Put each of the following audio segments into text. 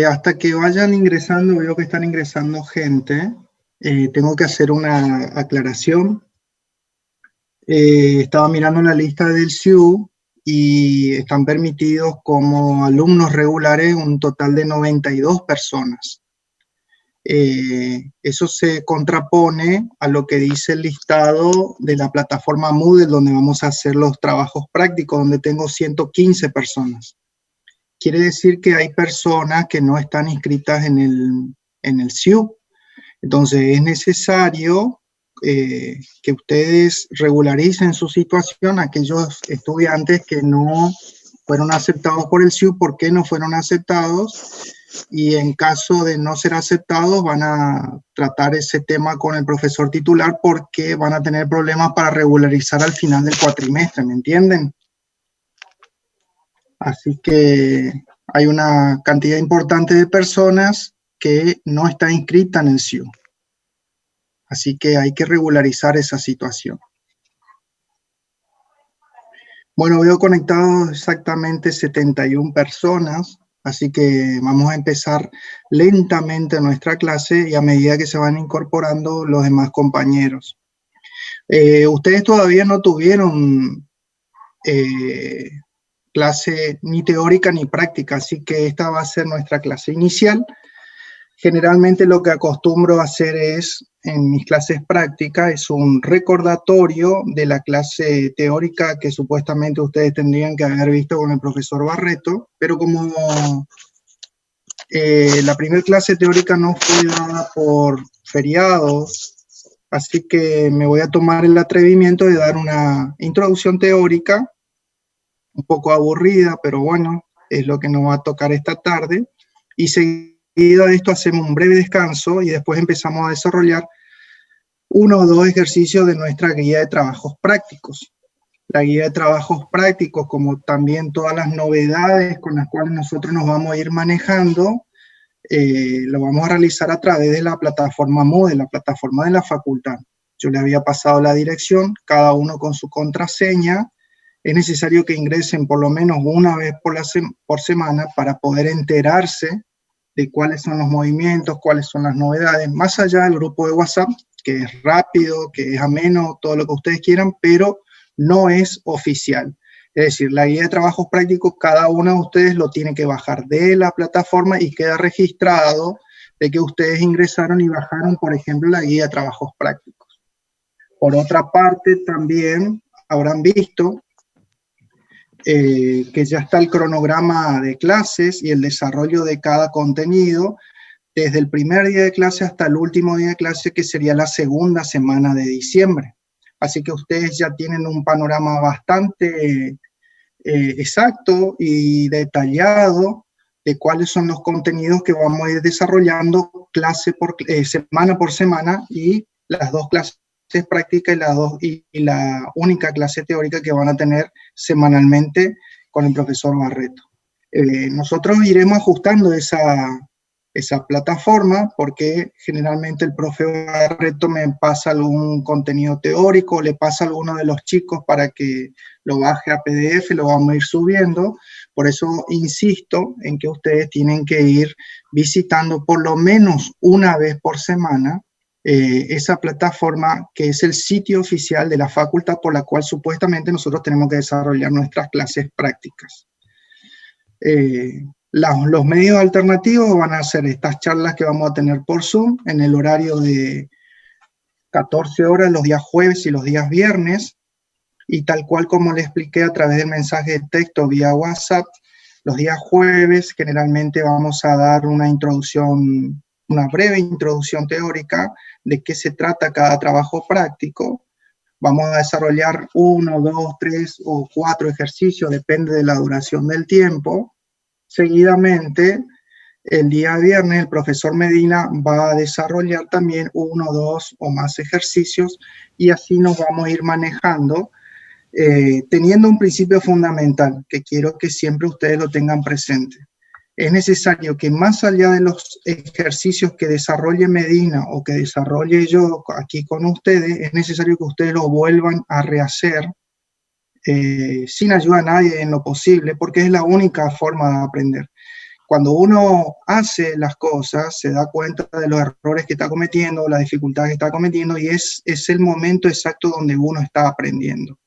Hasta que vayan ingresando, veo que están ingresando gente. Tengo que hacer una aclaración. Estaba mirando la lista del SIU y están permitidos como alumnos regulares un total de 92 personas. Eso se contrapone a lo que dice el listado de la plataforma Moodle, donde vamos a hacer los trabajos prácticos, donde tengo 115 personas. Quiere decir que hay personas que no están inscritas en el SIU. Entonces es necesario que ustedes regularicen su situación, aquellos estudiantes que no fueron aceptados por el SIU, ¿por qué no fueron aceptados? Y en caso de no ser aceptados van a tratar ese tema con el profesor titular porque van a tener problemas para regularizar al final del cuatrimestre, ¿me entienden? Así que hay una cantidad importante de personas que no está inscrita en el SIU. Así que hay que regularizar esa situación. Bueno, veo conectados exactamente 71 personas, así que vamos a empezar lentamente nuestra clase y a medida que se van incorporando los demás compañeros. Ustedes todavía no tuvieron clase ni teórica ni práctica, así que esta va a ser nuestra clase inicial. Generalmente lo que acostumbro a hacer en mis clases prácticas, es un recordatorio de la clase teórica que supuestamente ustedes tendrían que haber visto con el profesor Barreto, pero como la primera clase teórica no fue dada por feriados, así que me voy a tomar el atrevimiento de dar una introducción teórica, un poco aburrida, pero bueno, es lo que nos va a tocar esta tarde, y seguido de esto hacemos un breve descanso y después empezamos a desarrollar uno o dos ejercicios de nuestra guía de trabajos prácticos. La guía de trabajos prácticos, como también todas las novedades con las cuales nosotros nos vamos a ir manejando, lo vamos a realizar a través de la plataforma Moodle, la plataforma de la facultad. Yo le había pasado la dirección, cada uno con su contraseña. Es necesario que ingresen por lo menos una vez por semana para poder enterarse de cuáles son los movimientos, cuáles son las novedades, más allá del grupo de WhatsApp, que es rápido, que es ameno, todo lo que ustedes quieran, pero no es oficial. Es decir, la guía de trabajos prácticos, cada uno de ustedes lo tiene que bajar de la plataforma y queda registrado de que ustedes ingresaron y bajaron, por ejemplo, la guía de trabajos prácticos. Por otra parte, también habrán visto que ya está el cronograma de clases y el desarrollo de cada contenido desde el primer día de clase hasta el último día de clase, que sería la segunda semana de diciembre. Así que ustedes ya tienen un panorama bastante exacto y detallado de cuáles son los contenidos que vamos a ir desarrollando semana por semana, y las dos clases prácticas y la única clase teórica que van a tener semanalmente con el profesor Barreto. Nosotros iremos ajustando esa plataforma porque generalmente el profe Barreto me pasa algún contenido teórico, le pasa a alguno de los chicos para que lo baje a PDF, lo vamos a ir subiendo. Por eso insisto en que ustedes tienen que ir visitando por lo menos una vez por semana esa plataforma que es el sitio oficial de la facultad, por la cual supuestamente nosotros tenemos que desarrollar nuestras clases prácticas. Los medios alternativos van a ser estas charlas que vamos a tener por Zoom en el horario de 14 horas los días jueves y los días viernes, y tal cual como le expliqué a través del mensaje de texto vía WhatsApp, los días jueves generalmente vamos a dar una breve introducción teórica de qué se trata cada trabajo práctico. Vamos a desarrollar 1, 2, 3 o 4 ejercicios, depende de la duración del tiempo. Seguidamente, el día viernes, el profesor Medina va a desarrollar también 1, 2 o más ejercicios, y así nos vamos a ir manejando, teniendo un principio fundamental que quiero que siempre ustedes lo tengan presente. Es necesario que más allá de los ejercicios que desarrolle Medina o que desarrolle yo aquí con ustedes, es necesario que ustedes lo vuelvan a rehacer sin ayuda a nadie en lo posible, porque es la única forma de aprender. cuando uno hace las cosas, se da cuenta de los errores que está cometiendo, las dificultades que está cometiendo, y es el momento exacto donde uno está aprendiendo.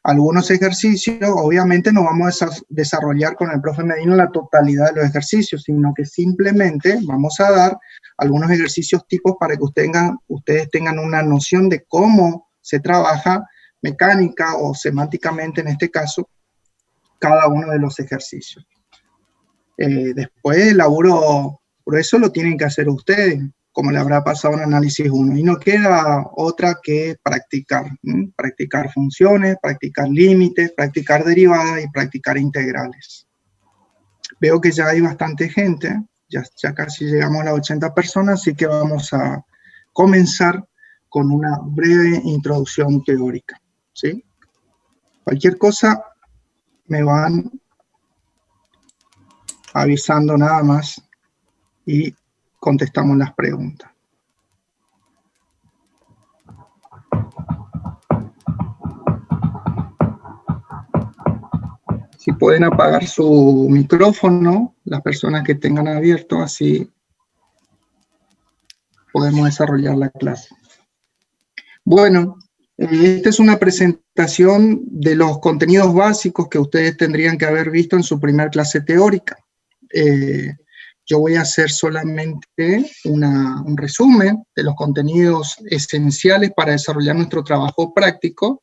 Algunos ejercicios, obviamente no vamos a desarrollar con el profe Medina la totalidad de los ejercicios, sino que simplemente vamos a dar algunos ejercicios tipos para que ustedes tengan una noción de cómo se trabaja mecánica o semánticamente, en este caso, cada uno de los ejercicios. Después el laburo, por eso lo tienen que hacer ustedes, como le habrá pasado en análisis 1, y no queda otra que practicar, practicar funciones, practicar límites, practicar derivadas y practicar integrales. Veo que ya hay bastante gente, ya casi llegamos a las 80 personas, así que vamos a comenzar con una breve introducción teórica, ¿sí? Cualquier cosa me van avisando nada más y contestamos las preguntas. Si pueden apagar su micrófono, las personas que tengan abierto, así podemos desarrollar la clase. Bueno, esta es una presentación de los contenidos básicos que ustedes tendrían que haber visto en su primer clase teórica. Yo voy a hacer solamente un resumen de los contenidos esenciales para desarrollar nuestro trabajo práctico,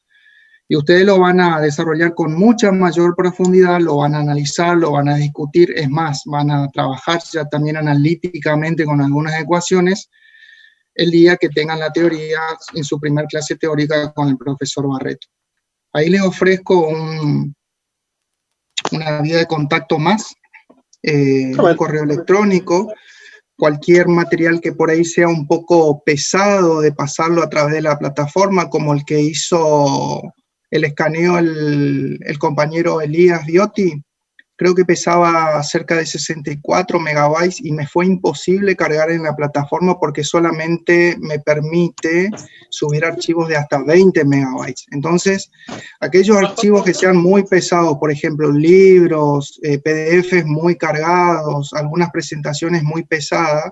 y ustedes lo van a desarrollar con mucha mayor profundidad, lo van a analizar, lo van a discutir, es más, van a trabajar ya también analíticamente con algunas ecuaciones el día que tengan la teoría en su primer clase teórica con el profesor Barreto. Ahí les ofrezco una vía de contacto más, un correo electrónico, cualquier material que por ahí sea un poco pesado de pasarlo a través de la plataforma, como el que hizo el escaneo el compañero Elías Viotti, creo que pesaba cerca de 64 megabytes y me fue imposible cargar en la plataforma porque solamente me permite subir archivos de hasta 20 megabytes. Entonces, aquellos archivos que sean muy pesados, por ejemplo, libros, PDFs muy cargados, algunas presentaciones muy pesadas,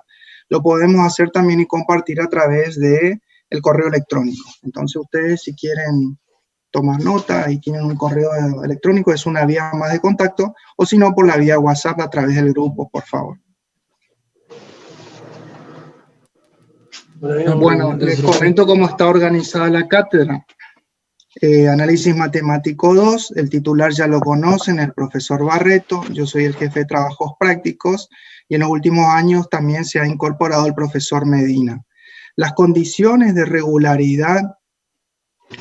lo podemos hacer también y compartir a través del correo electrónico. Entonces, ustedes si quieren tomar nota y tienen un correo electrónico, es una vía más de contacto, o si no, por la vía WhatsApp a través del grupo, por favor. Bueno, les comento cómo está organizada la cátedra. Análisis matemático 2, el titular ya lo conocen, el profesor Barreto, yo soy el jefe de trabajos prácticos, y en los últimos años también se ha incorporado el profesor Medina. Las condiciones de regularidad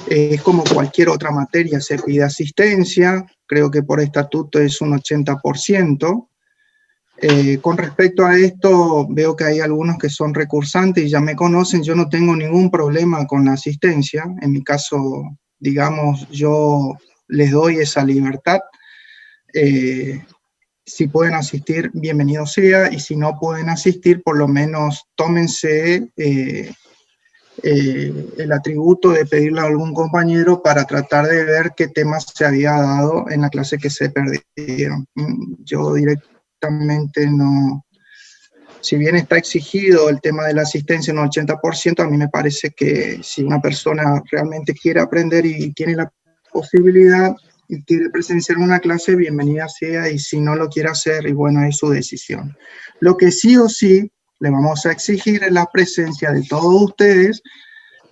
es como cualquier otra materia, se pide asistencia, creo que por estatuto es un 80%. Con respecto a esto, veo que hay algunos que son recursantes y ya me conocen, yo no tengo ningún problema con la asistencia, en mi caso, digamos, yo les doy esa libertad. Si pueden asistir, bienvenido sea, y si no pueden asistir, por lo menos tómense el atributo de pedirle a algún compañero para tratar de ver qué temas se había dado en la clase que se perdieron. Yo directamente no, si bien está exigido el tema de la asistencia en un 80%, a mí me parece que si una persona realmente quiere aprender y tiene la posibilidad y quiere presenciar una clase, bienvenida sea, y si no lo quiere hacer, y bueno, es su decisión. Lo que sí o sí le vamos a exigir es la presencia de todos ustedes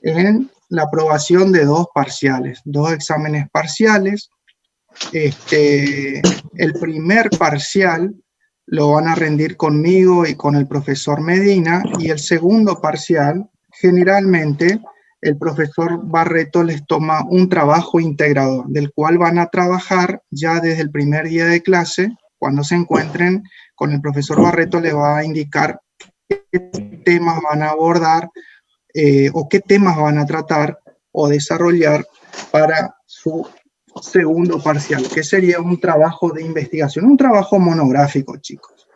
en la aprobación de dos parciales, dos exámenes parciales. El primer parcial lo van a rendir conmigo y con el profesor Medina, y el segundo parcial, generalmente, el profesor Barreto les toma un trabajo integrador, del cual van a trabajar ya desde el primer día de clase. Cuando se encuentren con el profesor Barreto, les va a indicar qué temas van a abordar o qué temas van a tratar o desarrollar para su segundo parcial, que sería un trabajo de investigación, un trabajo monográfico, chicos.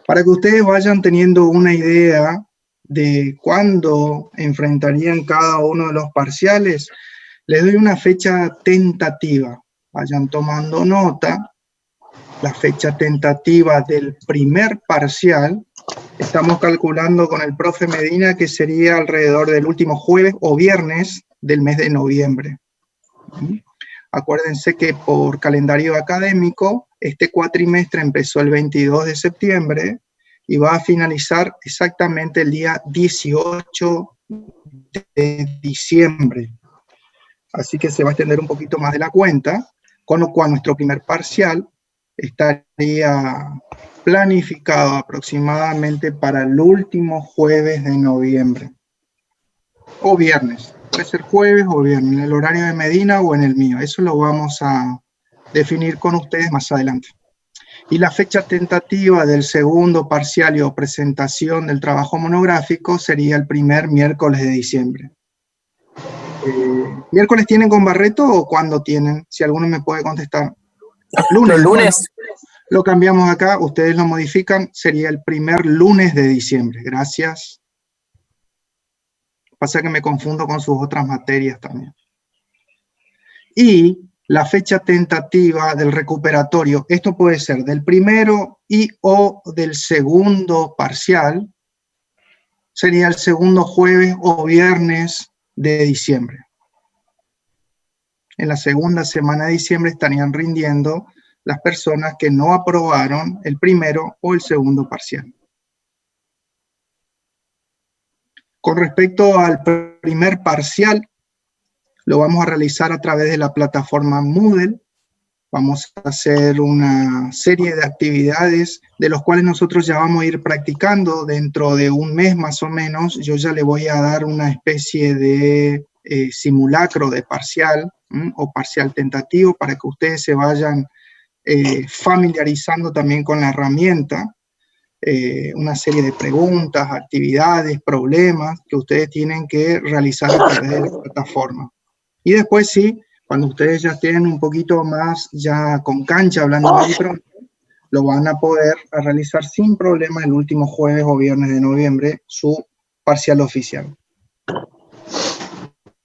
Para que ustedes vayan teniendo una idea de cuándo enfrentarían cada uno de los parciales, les doy una fecha tentativa. Vayan tomando nota. la fecha tentativa del primer parcial, estamos calculando con el profe Medina que sería alrededor del último jueves o viernes del mes de noviembre. Acuérdense que por calendario académico, este cuatrimestre empezó el 22 de septiembre y va a finalizar exactamente el día 18 de diciembre. Así que se va a extender un poquito más de la cuenta, con lo cual nuestro primer parcial estaría planificado aproximadamente para el último jueves de noviembre. O viernes. Puede ser jueves o viernes, en el horario de Medina o en el mío. Eso lo vamos a definir con ustedes más adelante. Y la fecha tentativa del segundo parcial o presentación del trabajo monográfico sería el primer miércoles de diciembre. ¿Miércoles tienen con Barreto o cuándo tienen? Si alguno me puede contestar. Lunes. Los lunes. Lo cambiamos acá, ustedes lo modifican, sería el primer lunes de diciembre. Gracias. Pasa que me confundo con sus otras materias también. Y la fecha tentativa del recuperatorio, esto puede ser del primero y o del segundo parcial, sería el segundo jueves o viernes de diciembre. En la segunda semana de diciembre estarían rindiendo las personas que no aprobaron el primero o el segundo parcial. Con respecto al primer parcial, lo vamos a realizar a través de la plataforma Moodle. Vamos a hacer una serie de actividades de los cuales nosotros ya vamos a ir practicando dentro de un mes más o menos. Yo ya le voy a dar una especie de simulacro de parcial o parcial tentativo para que ustedes se vayan familiarizando también con la herramienta. Una serie de preguntas, actividades, problemas que ustedes tienen que realizar a través de la plataforma. Y después sí, cuando ustedes ya estén un poquito más ya con cancha, hablando más pronto, lo van a poder realizar sin problema el último jueves o viernes de noviembre, su parcial oficial.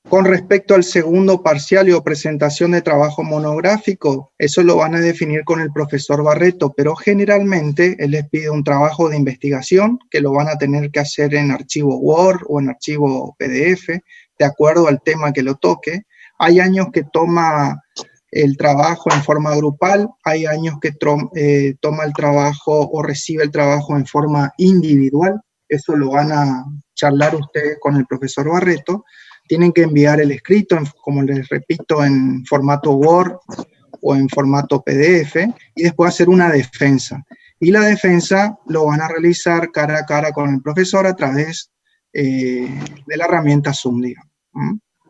Con respecto al segundo parcial o presentación de trabajo monográfico, eso lo van a definir con el profesor Barreto, pero generalmente él les pide un trabajo de investigación que lo van a tener que hacer en archivo Word o en archivo PDF, de acuerdo al tema que lo toque. Hay años que toma el trabajo en forma grupal, hay años que toma el trabajo o recibe el trabajo en forma individual. Eso lo van a charlar ustedes con el profesor Barreto. Tienen que enviar el escrito, como les repito, en formato Word o en formato PDF, y después hacer una defensa. Y la defensa lo van a realizar cara a cara con el profesor a través de la herramienta Zoom, digamos.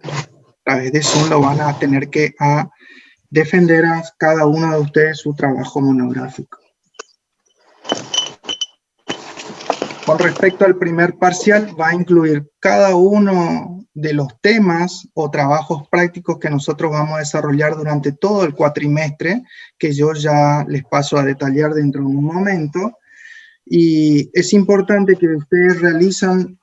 A través de Zoom lo van a tener que defender a cada uno de ustedes su trabajo monográfico. Con respecto al primer parcial, va a incluir cada uno de los temas o trabajos prácticos que nosotros vamos a desarrollar durante todo el cuatrimestre, que yo ya les paso a detallar dentro de un momento. Y es importante que ustedes realicen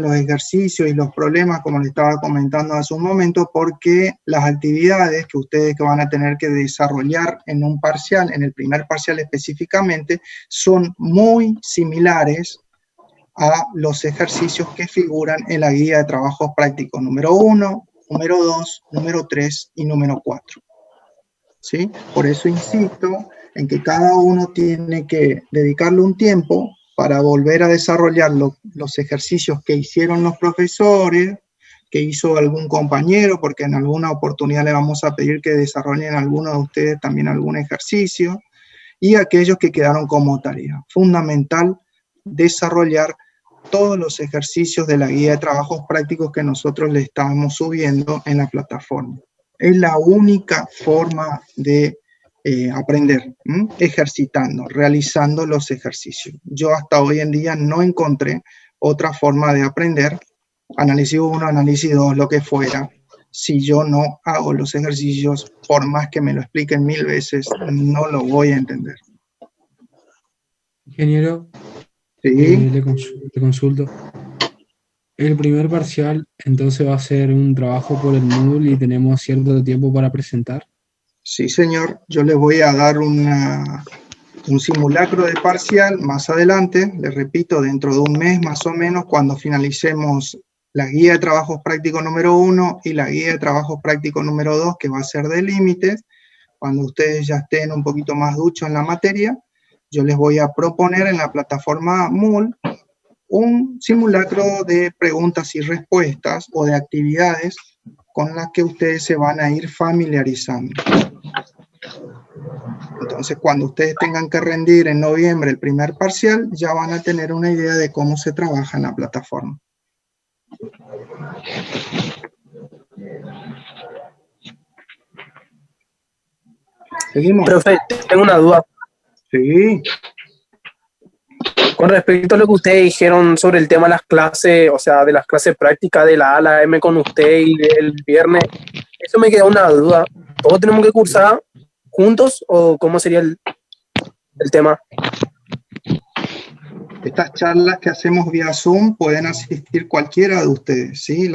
los ejercicios y los problemas, como les estaba comentando hace un momento, porque las actividades que ustedes van a tener que desarrollar en un parcial, en el primer parcial específicamente, son muy similares a los ejercicios que figuran en la guía de trabajos prácticos número 1, número 2, número 3 y número 4. ¿Sí? Por eso insisto en que cada uno tiene que dedicarle un tiempo para volver a desarrollar los ejercicios que hicieron los profesores, que hizo algún compañero, porque en alguna oportunidad le vamos a pedir que desarrollen algunos de ustedes también algún ejercicio, y aquellos que quedaron como tarea. Fundamental desarrollar todos los ejercicios de la guía de trabajos prácticos que nosotros le estamos subiendo en la plataforma. Es la única forma de aprender, ejercitando, realizando los ejercicios. Yo hasta hoy en día no encontré otra forma de aprender, análisis 1, análisis 2, lo que fuera. Si yo no hago los ejercicios, por más que me lo expliquen 1000 veces, no lo voy a entender. Ingeniero, ¿Sí? le consulto. El primer parcial entonces va a ser un trabajo por el Moodle y tenemos cierto tiempo para presentar. Sí, señor. Yo les voy a dar un simulacro de parcial más adelante, les repito, dentro de un mes más o menos, cuando finalicemos la guía de trabajos prácticos número 1 y la guía de trabajos prácticos número 2, que va a ser de límites. Cuando ustedes ya estén un poquito más duchos en la materia, yo les voy a proponer en la plataforma Moodle un simulacro de preguntas y respuestas o de actividades con las que ustedes se van a ir familiarizando. Entonces, cuando ustedes tengan que rendir en noviembre el primer parcial, ya van a tener una idea de cómo se trabaja en la plataforma. ¿Seguimos? Profe, tengo una duda. Sí. Con respecto a lo que ustedes dijeron sobre el tema de las clases, o sea, de las clases prácticas de la A a la M con usted y el viernes, eso me queda una duda. ¿Todos tenemos que cursar juntos o cómo sería el tema? Estas charlas que hacemos vía Zoom pueden asistir cualquiera de ustedes, ¿sí?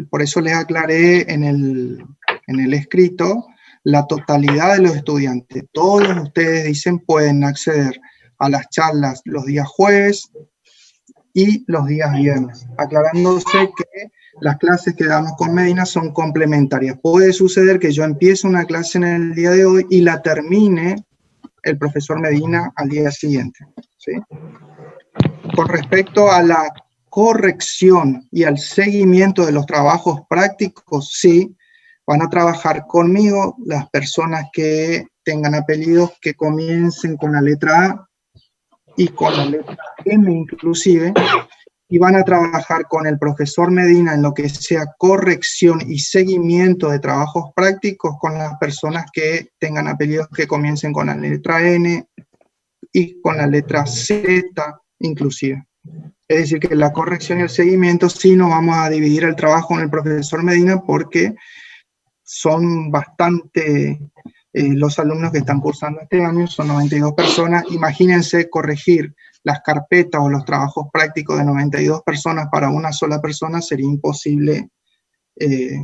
Por eso les aclaré en el escrito la totalidad de los estudiantes. Todos ustedes dicen pueden acceder a las charlas los días jueves y los días viernes, aclarándose que las clases que damos con Medina son complementarias. Puede suceder que yo empiece una clase en el día de hoy y la termine el profesor Medina al día siguiente, ¿sí? Con respecto a la corrección y al seguimiento de los trabajos prácticos, sí, van a trabajar conmigo las personas que tengan apellidos que comiencen con la letra A y con la letra M inclusive, y van a trabajar con el profesor Medina en lo que sea corrección y seguimiento de trabajos prácticos con las personas que tengan apellidos que comiencen con la letra N y con la letra Z inclusive. Es decir, que la corrección y el seguimiento sí nos vamos a dividir el trabajo con el profesor Medina porque son bastante los alumnos que están cursando este año, son 92 personas. Imagínense corregir las carpetas o los trabajos prácticos de 92 personas para una sola persona, sería imposible,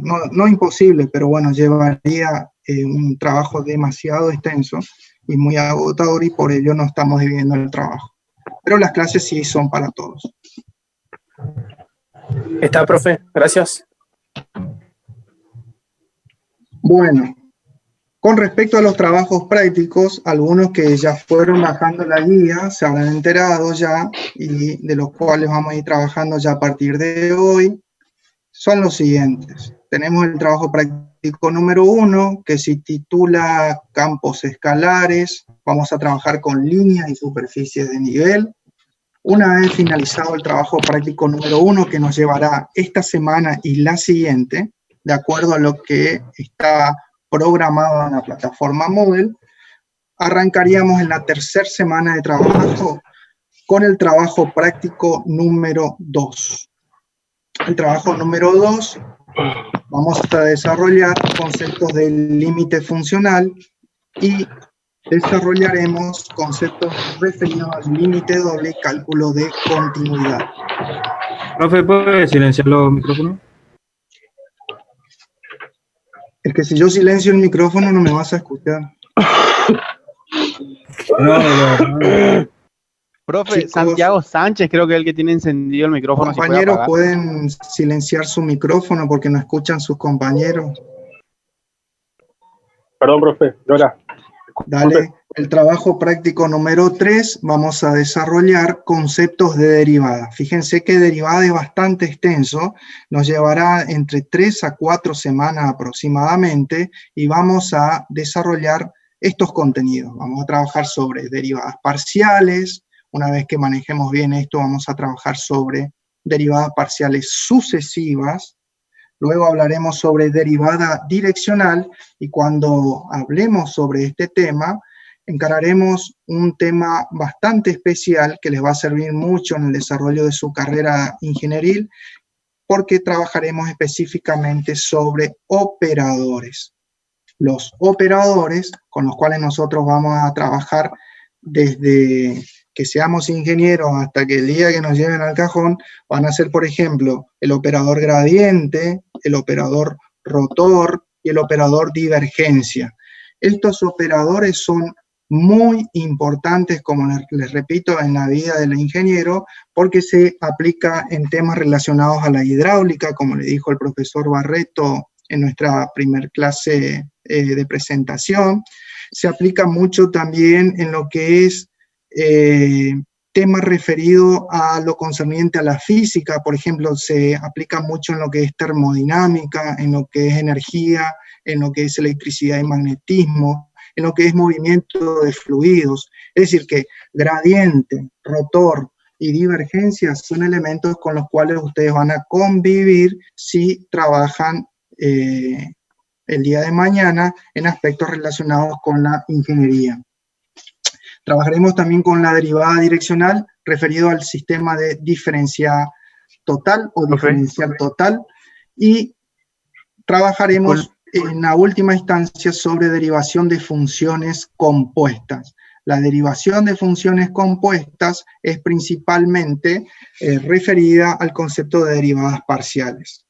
no imposible, pero bueno, llevaría un trabajo demasiado extenso y muy agotador y por ello no estamos dividiendo el trabajo. Pero las clases sí son para todos. Está, profe. Gracias. Bueno, con respecto a los trabajos prácticos, algunos que ya fueron bajando la guía se habrán enterado ya y de los cuales vamos a ir trabajando ya a partir de hoy, son los siguientes. Tenemos el trabajo práctico número 1, que se titula Campos escalares. Vamos a trabajar con líneas y superficies de nivel. Una vez finalizado el trabajo práctico número 1, que nos llevará esta semana y la siguiente, de acuerdo a lo que está programado en la plataforma Moodle, arrancaríamos en la tercera semana de trabajo con el trabajo práctico número 2. El trabajo número 2, vamos a desarrollar conceptos del límite funcional y desarrollaremos conceptos referidos al límite doble y cálculo de continuidad. Profe, ¿puede silenciar los micrófonos? Es que si yo silencio el micrófono no me vas a escuchar. No. Profe, Chicos, Santiago Sánchez creo que es el que tiene encendido el micrófono. Compañeros, si pueden silenciar su micrófono porque no escuchan sus compañeros. Perdón, profe, Lola. Dale, el trabajo práctico número 3, vamos a desarrollar conceptos de derivada. Fíjense que derivada es bastante extenso, nos llevará entre 3 a 4 semanas aproximadamente y vamos a desarrollar estos contenidos. Vamos a trabajar sobre derivadas parciales. Una vez que manejemos bien esto, vamos a trabajar sobre derivadas parciales sucesivas. Luego hablaremos sobre derivada direccional y cuando hablemos sobre este tema, encararemos un tema bastante especial que les va a servir mucho en el desarrollo de su carrera ingenieril, porque trabajaremos específicamente sobre operadores. Los operadores con los cuales nosotros vamos a trabajar desde que seamos ingenieros hasta que el día que nos lleven al cajón, van a ser, por ejemplo, el operador gradiente, el operador rotor y el operador divergencia. Estos operadores son muy importantes, como les repito, en la vida del ingeniero, porque se aplica en temas relacionados a la hidráulica, como le dijo el profesor Barreto en nuestra primer clase de presentación. Se aplica mucho también en lo que es temas referidos a lo concerniente a la física. Por ejemplo, se aplica mucho en lo que es termodinámica, en lo que es energía, en lo que es electricidad y magnetismo, en lo que es movimiento de fluidos. Es decir, que gradiente, rotor y divergencia son elementos con los cuales ustedes van a convivir si trabajan el día de mañana en aspectos relacionados con la ingeniería. Trabajaremos también con la derivada direccional referido al sistema de diferencial total o diferencial total, y trabajaremos en la última instancia sobre derivación de funciones compuestas. La derivación de funciones compuestas es principalmente referida al concepto de derivadas parciales.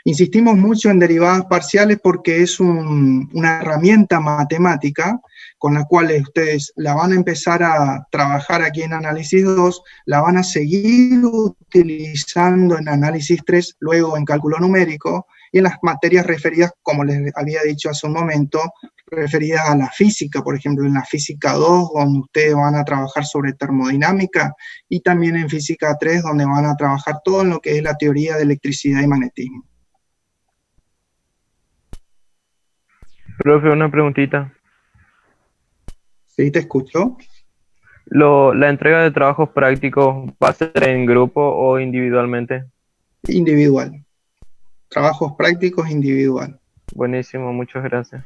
Insistimos mucho en derivadas parciales porque es una herramienta matemática con la cual ustedes la van a empezar a trabajar aquí en Análisis 2, la van a seguir utilizando en Análisis 3, luego en cálculo numérico, y en las materias referidas, como les había dicho hace un momento, referidas a la física, por ejemplo, en la física 2, donde ustedes van a trabajar sobre termodinámica, y también en física 3, donde van a trabajar todo en lo que es la teoría de electricidad y magnetismo. Profe, una preguntita. ¿Sí te escucho? ¿La entrega de trabajos prácticos va a ser en grupo o individualmente? Individual. Trabajos prácticos individual. Buenísimo, muchas gracias.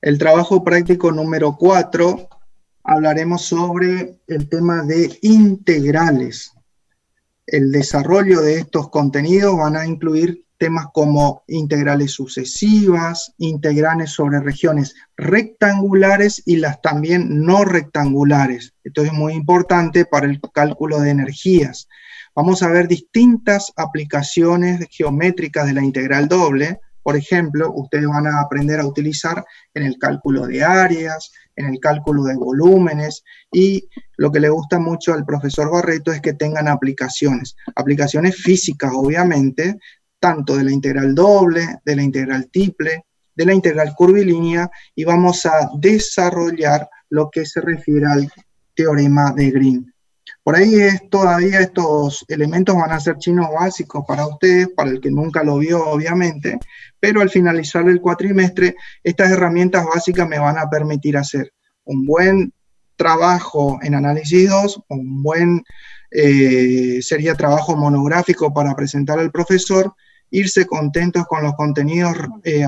El trabajo práctico número 4, hablaremos sobre el tema de integrales. El desarrollo de estos contenidos van a incluir temas como integrales sucesivas, integrales sobre regiones rectangulares y las también no rectangulares. Esto es muy importante para el cálculo de energías. Vamos a ver distintas aplicaciones geométricas de la integral doble. Por ejemplo, ustedes van a aprender a utilizar en el cálculo de áreas, en el cálculo de volúmenes, y lo que le gusta mucho al profesor Barreto es que tengan aplicaciones físicas, obviamente, tanto de la integral doble, de la integral triple, de la integral curvilínea, y vamos a desarrollar lo que se refiere al teorema de Green. Por ahí todavía estos elementos van a ser chinos básicos para ustedes, para el que nunca lo vio, obviamente, pero al finalizar el cuatrimestre, estas herramientas básicas me van a permitir hacer un buen trabajo en Análisis 2, un buen sería trabajo monográfico para presentar al profesor, irse contentos con los contenidos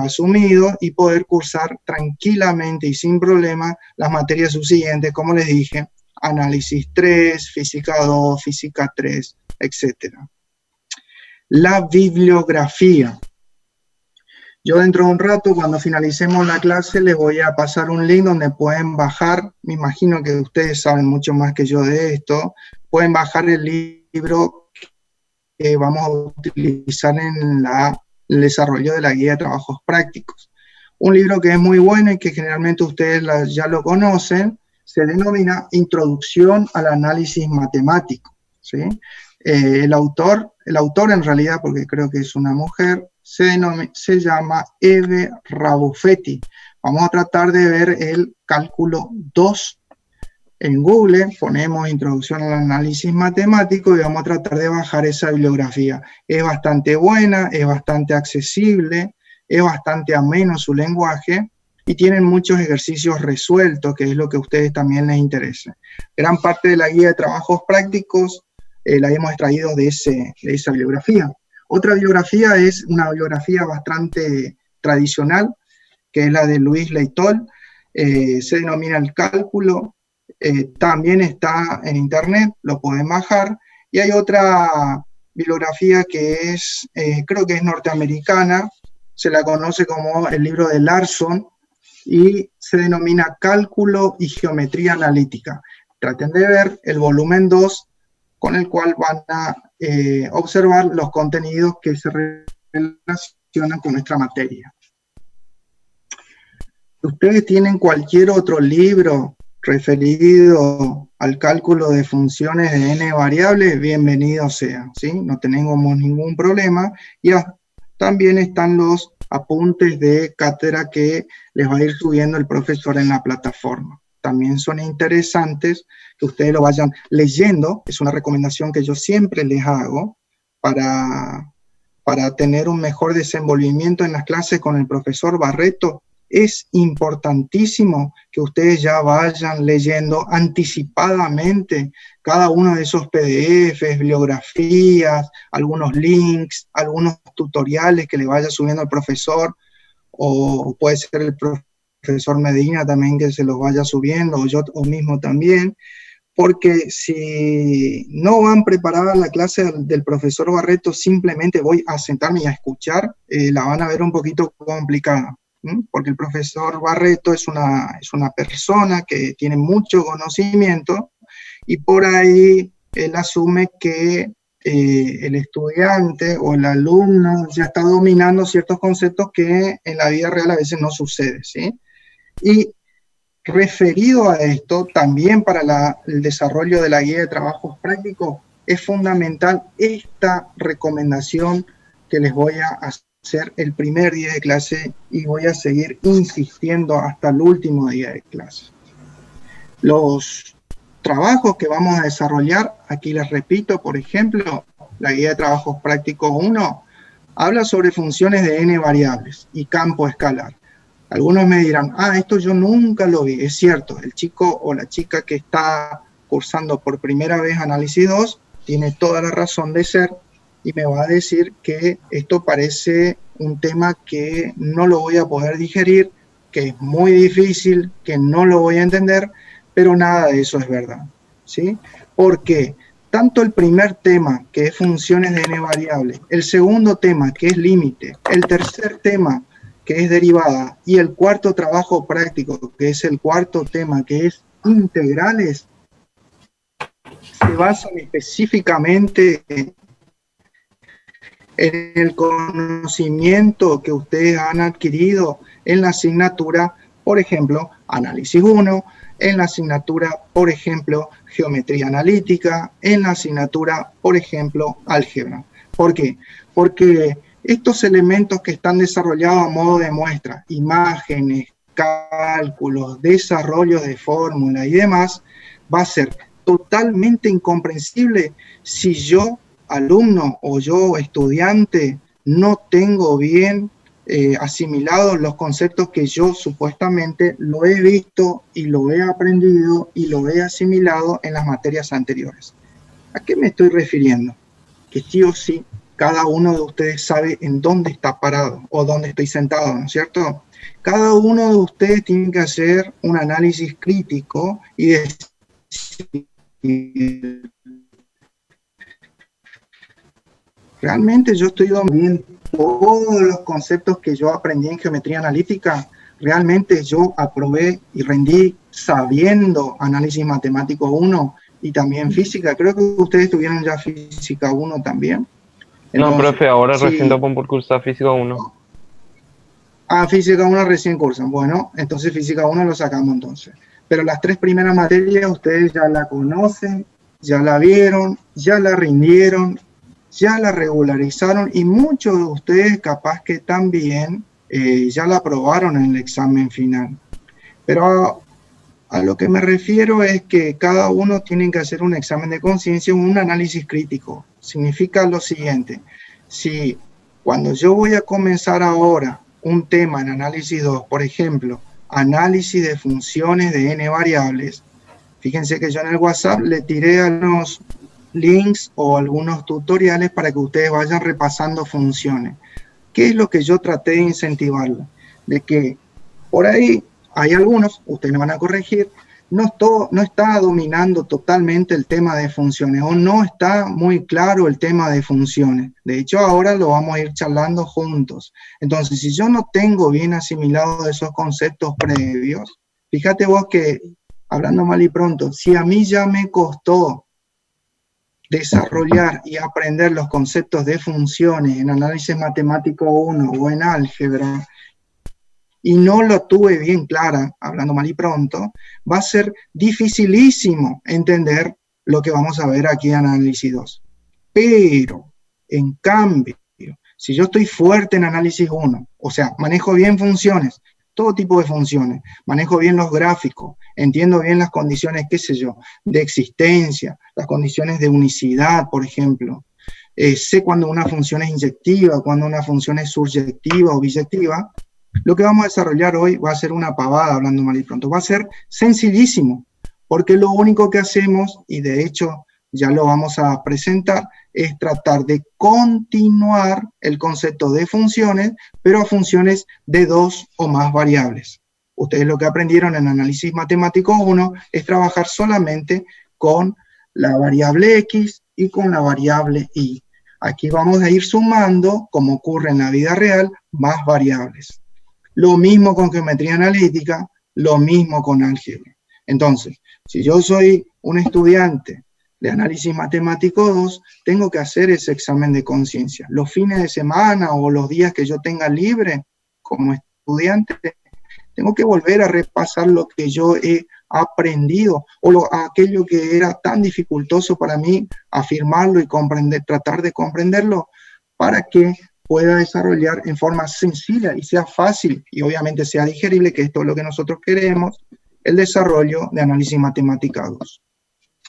asumidos y poder cursar tranquilamente y sin problema las materias subsiguientes, como les dije, Análisis 3, Física 2, Física 3, etc. La bibliografía. Yo dentro de un rato, cuando finalicemos la clase, les voy a pasar un link donde pueden bajar, me imagino que ustedes saben mucho más que yo de esto, pueden bajar el libro que vamos a utilizar en el desarrollo de la guía de trabajos prácticos. Un libro que es muy bueno y que generalmente ustedes ya lo conocen, se denomina Introducción al Análisis Matemático, ¿sí? El autor en realidad, porque creo que es una mujer, se llama Eve Rabuffetti. Vamos a tratar de ver el cálculo 2 en Google, ponemos Introducción al Análisis Matemático y vamos a tratar de bajar esa bibliografía. Es bastante buena, es bastante accesible, es bastante ameno su lenguaje y tienen muchos ejercicios resueltos, que es lo que a ustedes también les interesa. Gran parte de la guía de trabajos prácticos la hemos extraído de esa bibliografía. Otra bibliografía es una bibliografía bastante tradicional, que es la de Luis Leitol, se denomina El Cálculo. También está en internet, lo pueden bajar, y hay otra bibliografía que es, creo que es norteamericana, se la conoce como el libro de Larson, y se denomina Cálculo y Geometría Analítica. Traten de ver el volumen 2, con el cual van a observar los contenidos que se relacionan con nuestra materia. ustedes tienen cualquier otro libro referido al cálculo de funciones de n variables, bienvenido sea, ¿sí? No tenemos ningún problema. Y también están los apuntes de cátedra que les va a ir subiendo el profesor en la plataforma. También son interesantes que ustedes lo vayan leyendo. Es una recomendación que yo siempre les hago para tener un mejor desenvolvimiento en las clases con el profesor Barreto. Es importantísimo que ustedes ya vayan leyendo anticipadamente cada uno de esos PDFs, bibliografías, algunos links, algunos tutoriales que le vaya subiendo el profesor, o puede ser el profesor Medina también que se los vaya subiendo, o yo mismo también, porque si no van preparadas la clase del profesor Barreto, simplemente voy a sentarme y a escuchar, la van a ver un poquito complicada. Porque el profesor Barreto es una persona que tiene mucho conocimiento y por ahí él asume que el estudiante o el alumno ya está dominando ciertos conceptos que en la vida real a veces no sucede, ¿sí? Y referido a esto, también para el desarrollo de la guía de trabajos prácticos, es fundamental esta recomendación que les voy a hacer el primer día de clase y voy a seguir insistiendo hasta el último día de clase. Los trabajos que vamos a desarrollar, aquí les repito, por ejemplo, la guía de trabajos prácticos 1 habla sobre funciones de n variables y campo escalar. Algunos me dirán, esto yo nunca lo vi. Es cierto, el chico o la chica que está cursando por primera vez Análisis 2 tiene toda la razón de ser, y me va a decir que esto parece un tema que no lo voy a poder digerir, que es muy difícil, que no lo voy a entender, pero nada de eso es verdad, ¿sí? Porque tanto el primer tema, que es funciones de n variables, el segundo tema, que es límite, el tercer tema, que es derivada, y el cuarto trabajo práctico, que es el cuarto tema, que es integrales, se basan específicamente en el conocimiento que ustedes han adquirido en la asignatura, por ejemplo, Análisis 1, en la asignatura, por ejemplo, Geometría Analítica, en la asignatura, por ejemplo, Álgebra. ¿Por qué? Porque estos elementos que están desarrollados a modo de muestra, imágenes, cálculos, desarrollo de fórmulas y demás, va a ser totalmente incomprensible si yo, alumno o yo, estudiante, no tengo bien asimilados los conceptos que yo supuestamente lo he visto y lo he aprendido y lo he asimilado en las materias anteriores. ¿A qué me estoy refiriendo? Que sí o sí, cada uno de ustedes sabe en dónde está parado o dónde estoy sentado, ¿no es cierto? Cada uno de ustedes tiene que hacer un análisis crítico y decir, ¿realmente yo estoy dominando todos los conceptos que yo aprendí en geometría analítica? ¿Realmente yo aprobé y rendí sabiendo análisis matemático 1 y también física? Creo que ustedes tuvieron ya física 1 también. Entonces, no, profe, ahora sí, recién topan por cursar física 1. Física 1 recién cursan. Bueno, entonces física 1 lo sacamos entonces. Pero las 3 primeras materias ustedes ya la conocen, ya la vieron, ya la rindieron, ya la regularizaron y muchos de ustedes capaz que también ya la aprobaron en el examen final. Pero a lo que me refiero es que cada uno tiene que hacer un examen de conciencia, un análisis crítico. Significa lo siguiente: si cuando yo voy a comenzar ahora un tema en Análisis 2, por ejemplo, análisis de funciones de n variables, fíjense que yo en el WhatsApp le tiré algunos links o algunos tutoriales para que ustedes vayan repasando funciones. ¿Qué es lo que yo traté de incentivarlo? De que por ahí hay algunos, ustedes me van a corregir, no está dominando totalmente el tema de funciones o no está muy claro el tema de funciones. De hecho, ahora lo vamos a ir charlando juntos. Entonces, si yo no tengo bien asimilados esos conceptos previos, fíjate vos que, hablando mal y pronto, si a mí ya me costó desarrollar y aprender los conceptos de funciones en análisis matemático 1 o en álgebra, y no lo tuve bien clara, hablando mal y pronto, va a ser dificilísimo entender lo que vamos a ver aquí en análisis 2. Pero, en cambio, si yo estoy fuerte en análisis 1, o sea, manejo bien funciones, todo tipo de funciones, manejo bien los gráficos, entiendo bien las condiciones, qué sé yo, de existencia, las condiciones de unicidad, por ejemplo, sé cuando una función es inyectiva, cuando una función es surjectiva o biyectiva, lo que vamos a desarrollar hoy va a ser una pavada, hablando mal y pronto, va a ser sencillísimo, porque lo único que hacemos, y de hecho ya lo vamos a presentar, es tratar de continuar el concepto de funciones, pero a funciones de 2 o más variables. Ustedes lo que aprendieron en análisis matemático 1 es trabajar solamente con la variable x y con la variable y. Aquí vamos a ir sumando, como ocurre en la vida real, más variables. Lo mismo con geometría analítica, lo mismo con álgebra. Entonces, si yo soy un estudiante de análisis matemático 2, tengo que hacer ese examen de conciencia. Los fines de semana o los días que yo tenga libre como estudiante, tengo que volver a repasar lo que yo he aprendido o aquello que era tan dificultoso para mí, afirmarlo y comprender, tratar de comprenderlo para que pueda desarrollar en forma sencilla y sea fácil y obviamente sea digerible, que esto es lo que nosotros queremos, el desarrollo de análisis matemática 2.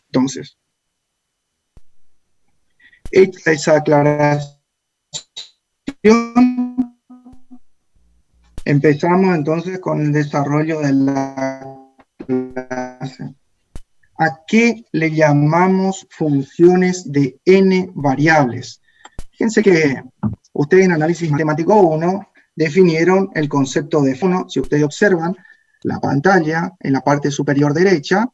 Entonces, hecha esa aclaración, empezamos entonces con el desarrollo de la clase. ¿A qué le llamamos funciones de n variables? Fíjense que ustedes en análisis matemático 1 definieron el concepto de función. Si ustedes observan la pantalla, en la parte superior derecha,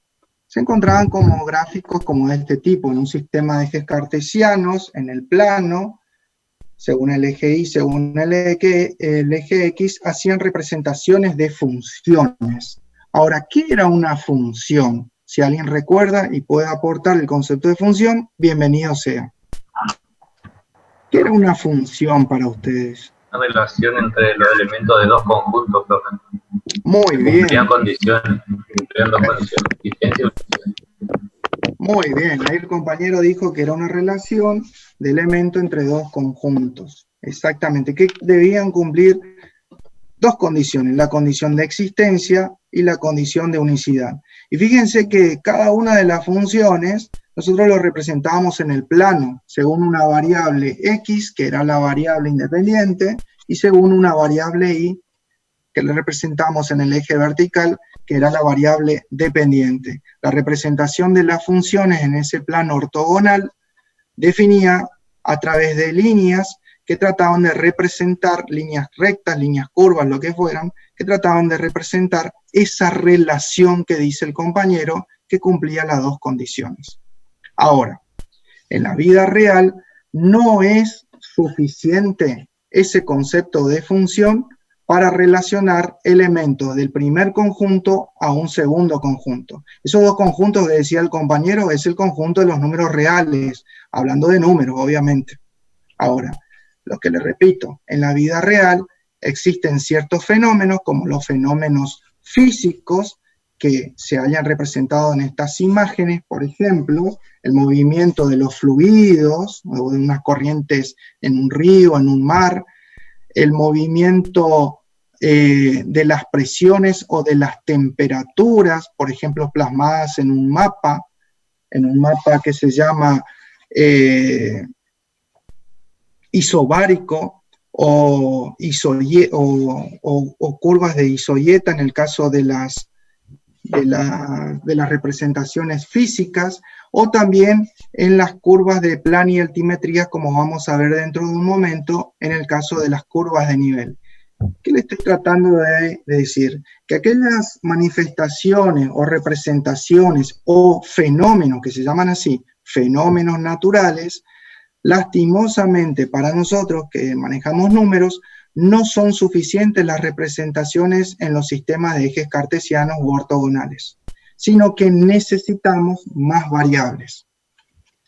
se encontraban como gráficos como de este tipo, en un sistema de ejes cartesianos, en el plano, según el eje Y, según el eje X, hacían representaciones de funciones. Ahora, ¿qué era una función? Si alguien recuerda y puede aportar el concepto de función, bienvenido sea. ¿Qué era una función para ustedes? Una relación entre los elementos de dos conjuntos, profe. Muy bien. Cumplían condiciones, cumplían dos condiciones, existencia y unicidad. Muy bien, ahí el compañero dijo que era una relación de elementos entre dos conjuntos. Exactamente, que debían cumplir dos condiciones, la condición de existencia y la condición de unicidad. Y fíjense que cada una de las funciones nosotros lo representábamos en el plano, según una variable x, que era la variable independiente, y según una variable y, que le representamos en el eje vertical, que era la variable dependiente. La representación de las funciones en ese plano ortogonal definía a través de líneas que trataban de representar, líneas rectas, líneas curvas, lo que fueran, que trataban de representar esa relación que dice el compañero que cumplía las dos condiciones. Ahora, en la vida real no es suficiente ese concepto de función para relacionar elementos del primer conjunto a un segundo conjunto. Esos dos conjuntos que decía el compañero es el conjunto de los números reales, hablando de números, obviamente. Ahora, lo que le repito, en la vida real existen ciertos fenómenos, como los fenómenos físicos, que se hayan representado en estas imágenes, por ejemplo, el movimiento de los fluidos, o de unas corrientes en un río, en un mar, el movimiento de las presiones o de las temperaturas, por ejemplo, plasmadas en un mapa que se llama isobárico o curvas de isoyeta en el caso de las representaciones físicas, o también en las curvas de plano y altimetría, como vamos a ver dentro de un momento, en el caso de las curvas de nivel. ¿Qué le estoy tratando de decir? Que aquellas manifestaciones o representaciones o fenómenos, que se llaman así, fenómenos naturales, lastimosamente para nosotros que manejamos números, no son suficientes las representaciones en los sistemas de ejes cartesianos u ortogonales, sino que necesitamos más variables.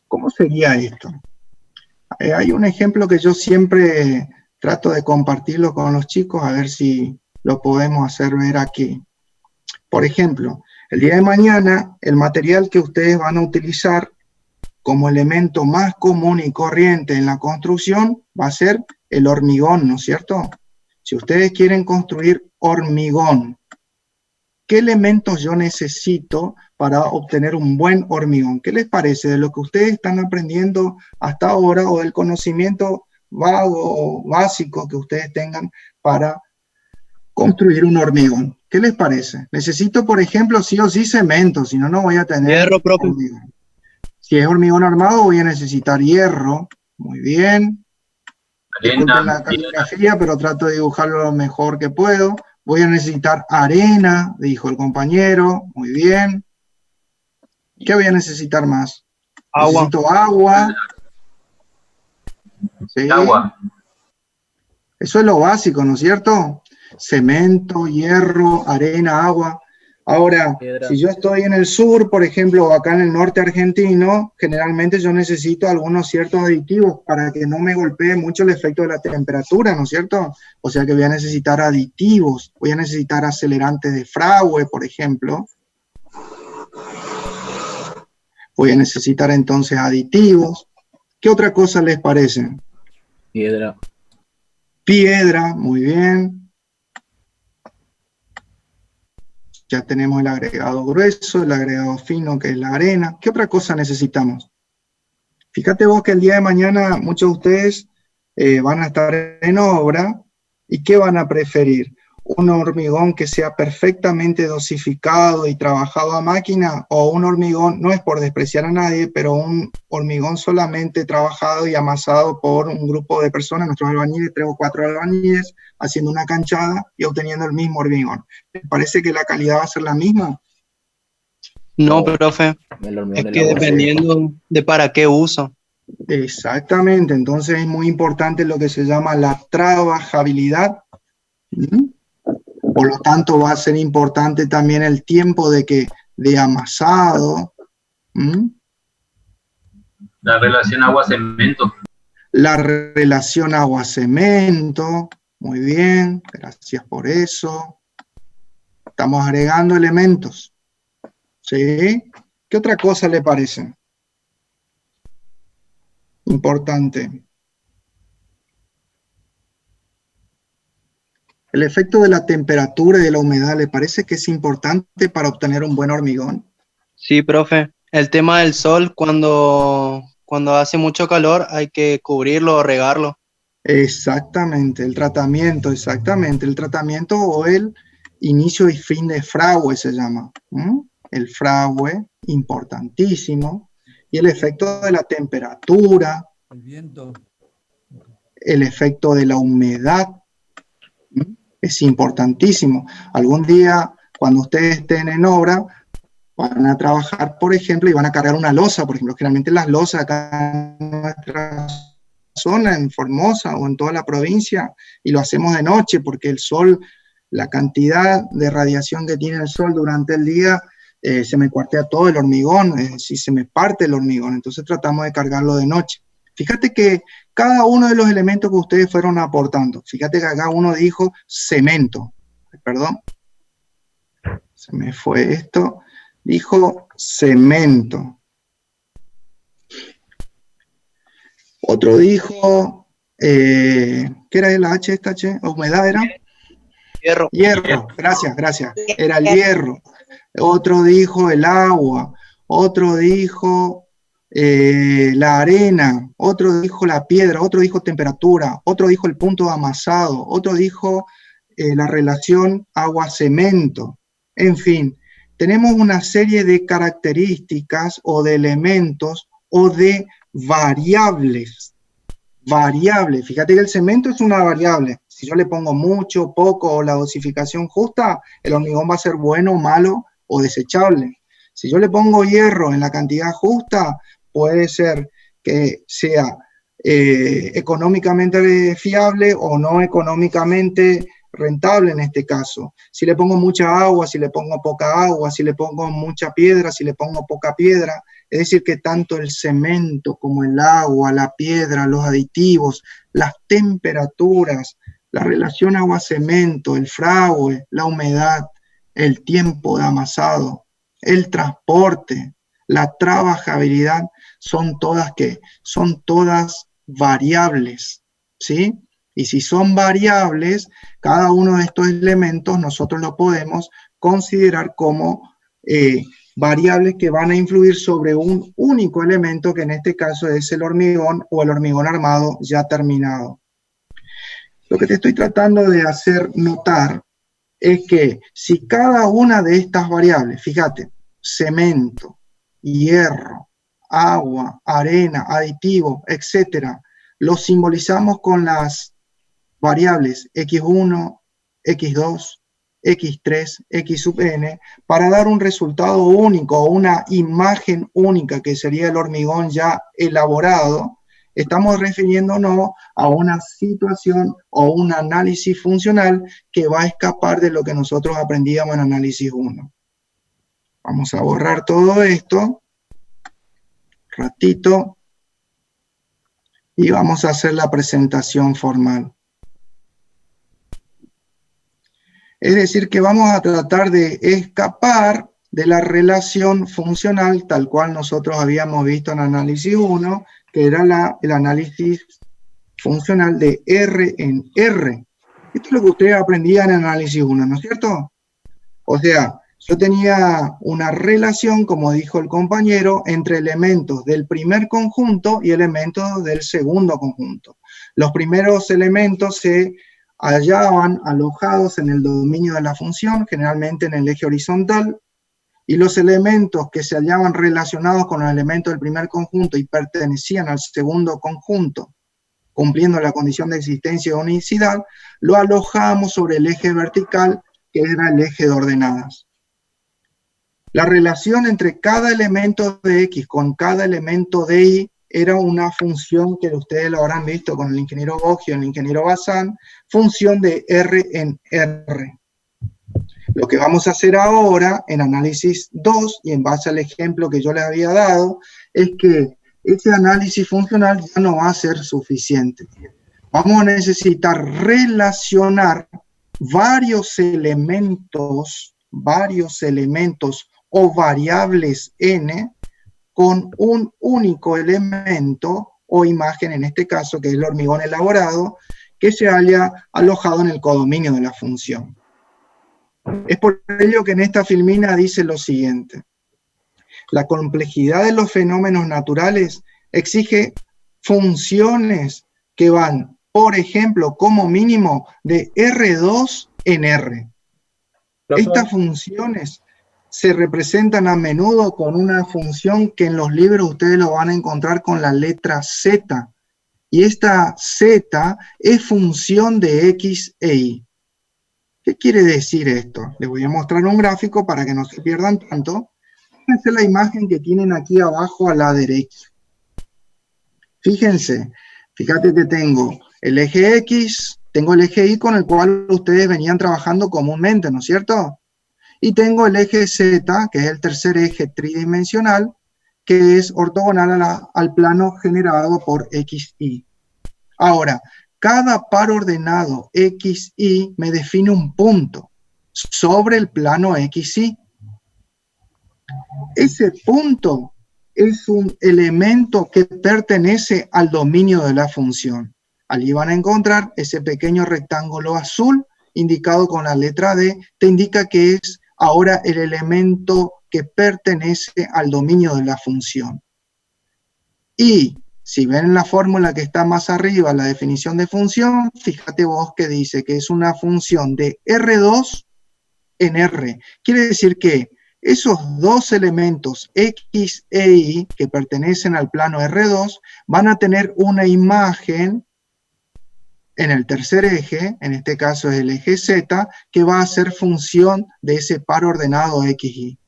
¿Cómo sería esto? Hay un ejemplo que yo siempre trato de compartirlo con los chicos, a ver si lo podemos hacer ver aquí. Por ejemplo, el día de mañana, el material que ustedes van a utilizar como elemento más común y corriente en la construcción va a ser el hormigón, ¿no es cierto? Si ustedes quieren construir hormigón, ¿qué elementos yo necesito para obtener un buen hormigón? ¿Qué les parece de lo que ustedes están aprendiendo hasta ahora o del conocimiento vago o básico que ustedes tengan para construir un hormigón? ¿Qué les parece? Necesito, por ejemplo, sí o sí cemento, si no, no voy a tener Hierro, profe. hormigón. Si es hormigón armado, voy a necesitar hierro. Muy bien. Disculpen la caligrafía, pero trato de dibujarlo lo mejor que puedo. Voy a necesitar arena, dijo el compañero. Muy bien. ¿Qué voy a necesitar más? Agua. Necesito agua. ¿Sí? Agua. Eso es lo básico, ¿no es cierto? Cemento, hierro, arena, agua. Ahora, si yo estoy en el sur, por ejemplo, o acá en el norte argentino, generalmente yo necesito algunos ciertos aditivos para que no me golpee mucho el efecto de la temperatura, ¿no es cierto? O sea que voy a necesitar aditivos, voy a necesitar acelerantes de Fraude, por ejemplo. Voy a necesitar entonces aditivos. ¿Qué otra cosa les parece? Piedra. Piedra, muy bien. Ya tenemos el agregado grueso, el agregado fino, que es la arena. ¿Qué otra cosa necesitamos? Fíjate vos que el día de mañana muchos de ustedes van a estar en obra, ¿y qué van a preferir? ¿Un hormigón que sea perfectamente dosificado y trabajado a máquina? ¿O un hormigón, no es por despreciar a nadie, pero un hormigón solamente trabajado y amasado por un grupo de personas, nuestros albañiles, 3 o 4 albañiles, haciendo una canchada y obteniendo el mismo hormigón? ¿Les parece que la calidad va a ser la misma? No, profe. El hormigón Es de que la dependiendo de para qué uso. Exactamente, entonces es muy importante lo que se llama la trabajabilidad. ¿Mm? Por lo tanto, va a ser importante también el tiempo de amasado. ¿Mm? La relación agua-cemento. La relación agua-cemento. Muy bien, gracias por eso. Estamos agregando elementos. ¿Sí? ¿Qué otra cosa le parece? Importante. El efecto de la temperatura y de la humedad, ¿le parece que es importante para obtener un buen hormigón? Sí, profe. El tema del sol, cuando hace mucho calor, hay que cubrirlo o regarlo. Exactamente, el tratamiento o el inicio y fin de Fraude se llama. ¿Mm? El Fraude, importantísimo. Y el efecto de la temperatura, El viento. el efecto de la humedad, ¿Mm? Es importantísimo. Algún día, cuando ustedes estén en obra, van a trabajar, por ejemplo, y van a cargar una losa, por ejemplo. Generalmente las losas acá en nuestra zona, en Formosa o en toda la provincia, y lo hacemos de noche porque el sol, la cantidad de radiación que tiene el sol durante el día, se me cuartea todo el hormigón, es decir, se me parte el hormigón, entonces tratamos de cargarlo de noche. Fíjate que cada uno de los elementos que ustedes fueron aportando, fíjate que acá uno dijo cemento, perdón, se me fue esto, dijo cemento. Otro dijo, ¿qué era la H esta, che? ¿Humedad era? Hierro. Hierro, gracias, era el hierro. Otro dijo el agua, otro dijo la arena, otro dijo la piedra, otro dijo temperatura, otro dijo el punto de amasado, otro dijo la relación agua-cemento. En fin, tenemos una serie de características o de elementos o de variables. Variable, fíjate que el cemento es una variable. Si yo le pongo mucho, poco o la dosificación justa, el hormigón va a ser bueno, malo o desechable. Si yo le pongo hierro en la cantidad justa, puede ser que sea económicamente fiable o no económicamente rentable en este caso. Si le pongo mucha agua, si le pongo poca agua, si le pongo mucha piedra, si le pongo poca piedra, es decir que tanto el cemento como el agua, la piedra, los aditivos, las temperaturas, La relación agua-cemento, el fragüe, la humedad, el tiempo de amasado, el transporte, la trabajabilidad, son todas ¿qué? Son todas variables, ¿sí? Y si son variables, cada uno de estos elementos nosotros lo podemos considerar como variables que van a influir sobre un único elemento, que en este caso es el hormigón o el hormigón armado ya terminado. Lo que te estoy tratando de hacer notar es que si cada una de estas variables, fíjate, cemento, hierro, agua, arena, aditivo, etcétera, los simbolizamos con las variables x1, x2, x3, x sub n, para dar un resultado único o una imagen única que sería el hormigón ya elaborado, estamos refiriéndonos a una situación o un análisis funcional que va a escapar de lo que nosotros aprendíamos en análisis 1. Vamos a borrar todo esto, ratito, y vamos a hacer la presentación formal. Es decir, que vamos a tratar de escapar de la relación funcional tal cual nosotros habíamos visto en análisis 1, que era el análisis funcional de R en R. Esto es lo que ustedes aprendían en análisis 1, ¿no es cierto? O sea, yo tenía una relación, como dijo el compañero, entre elementos del primer conjunto y elementos del segundo conjunto. Los primeros elementos se hallaban alojados en el dominio de la función, generalmente en el eje horizontal, y los elementos que se hallaban relacionados con los elementos del primer conjunto y pertenecían al segundo conjunto, cumpliendo la condición de existencia de unicidad, lo alojamos sobre el eje vertical, que era el eje de ordenadas. La relación entre cada elemento de X con cada elemento de Y era una función que ustedes lo habrán visto con el ingeniero Boggio y el ingeniero Bazán, función de R en R. Lo que vamos a hacer ahora en análisis 2, y en base al ejemplo que yo les había dado, es que ese análisis funcional ya no va a ser suficiente. Vamos a necesitar relacionar varios elementos o variables n con un único elemento o imagen, en este caso, que es el hormigón elaborado, que se haya alojado en el codominio de la función. Es por ello que en esta filmina dice lo siguiente: la complejidad de los fenómenos naturales exige funciones que van, por ejemplo, como mínimo, de R2 en R. Estas funciones se representan a menudo con una función que en los libros ustedes lo van a encontrar con la letra Z. Y esta Z es función de X e Y. ¿Qué quiere decir esto? Les voy a mostrar un gráfico para que no se pierdan tanto. Fíjense la imagen que tienen aquí abajo a la derecha. Fíjense, fíjate que tengo el eje X, tengo el eje Y con el cual ustedes venían trabajando comúnmente, ¿no es cierto? Y tengo el eje Z, que es el tercer eje tridimensional, que es ortogonal al plano generado por XY. Ahora, cada par ordenado XY me define un punto sobre el plano XY. Ese punto es un elemento que pertenece al dominio de la función. Allí van a encontrar ese pequeño rectángulo azul indicado con la letra D, te indica que es ahora el elemento que pertenece al dominio de la función. Y si ven la fórmula que está más arriba, la definición de función, fíjate vos que dice que es una función de R2 en R. Quiere decir que esos dos elementos X e Y que pertenecen al plano R2 van a tener una imagen en el tercer eje, en este caso es el eje Z, que va a ser función de ese par ordenado XY.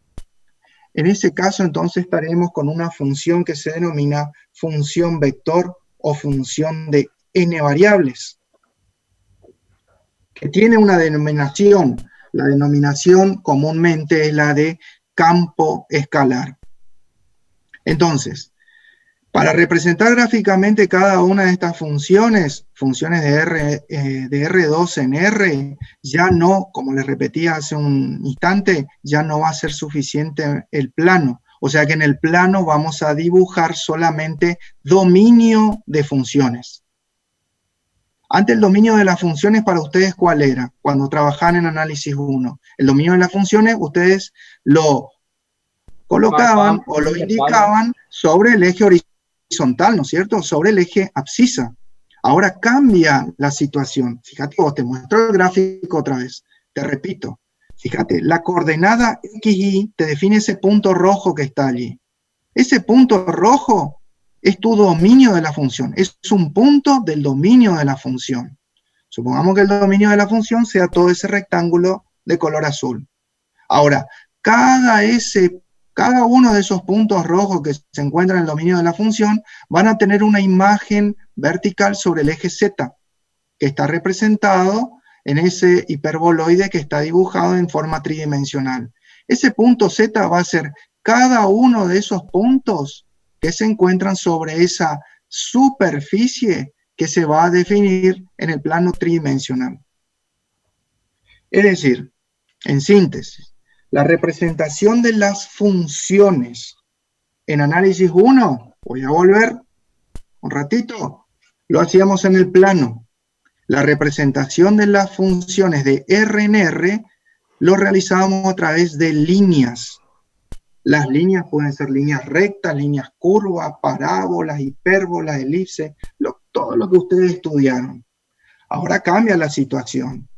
En ese caso entonces estaremos con una función que se denomina función vector o función de n variables, que tiene una denominación. La denominación comúnmente es la de campo escalar. Entonces, Para representar gráficamente cada una de estas funciones de R2 en R, ya no, como les repetía hace un instante, ya no va a ser suficiente el plano. O sea que en el plano vamos a dibujar solamente dominio de funciones. Antes el dominio de las funciones para ustedes, ¿cuál era? Cuando trabajaban en análisis 1. El dominio de las funciones, ustedes lo colocaban o lo indicaban sobre el eje horizontal, ¿no es cierto? Sobre el eje abscisa. Ahora cambia la situación. Fíjate, te muestro el gráfico otra vez. Te repito. Fíjate, la coordenada XY te define ese punto rojo que está allí. Ese punto rojo es tu dominio de la función. Es un punto del dominio de la función. Supongamos que el dominio de la función sea todo ese rectángulo de color azul. Ahora, cada uno de esos puntos rojos que se encuentran en el dominio de la función van a tener una imagen vertical sobre el eje Z, que está representado en ese hiperboloide que está dibujado en forma tridimensional. Ese punto Z va a ser cada uno de esos puntos que se encuentran sobre esa superficie que se va a definir en el plano tridimensional. Es decir, en síntesis, la representación de las funciones en análisis 1, voy a volver un ratito, lo hacíamos en el plano. La representación de las funciones de R en R lo realizábamos a través de líneas. Las líneas pueden ser líneas rectas, líneas curvas, parábolas, hipérbolas, elipses, todo lo que ustedes estudiaron. Ahora cambia la situación.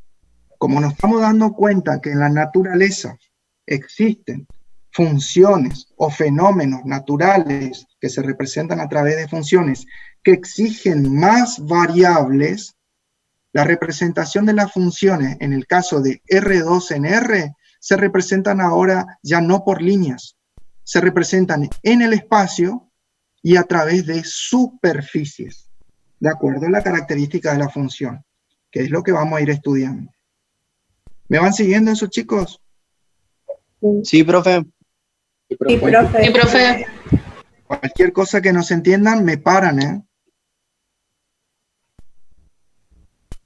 Como nos estamos dando cuenta que en la naturaleza existen funciones o fenómenos naturales que se representan a través de funciones que exigen más variables, la representación de las funciones en el caso de R2 en R se representan ahora ya no por líneas, se representan en el espacio y a través de superficies, de acuerdo a la característica de la función, que es lo que vamos a ir estudiando. ¿Me van siguiendo esos chicos? Sí, profe. Sí, profe. Sí, profe. Cualquier cosa que no se entiendan, me paran, ¿eh?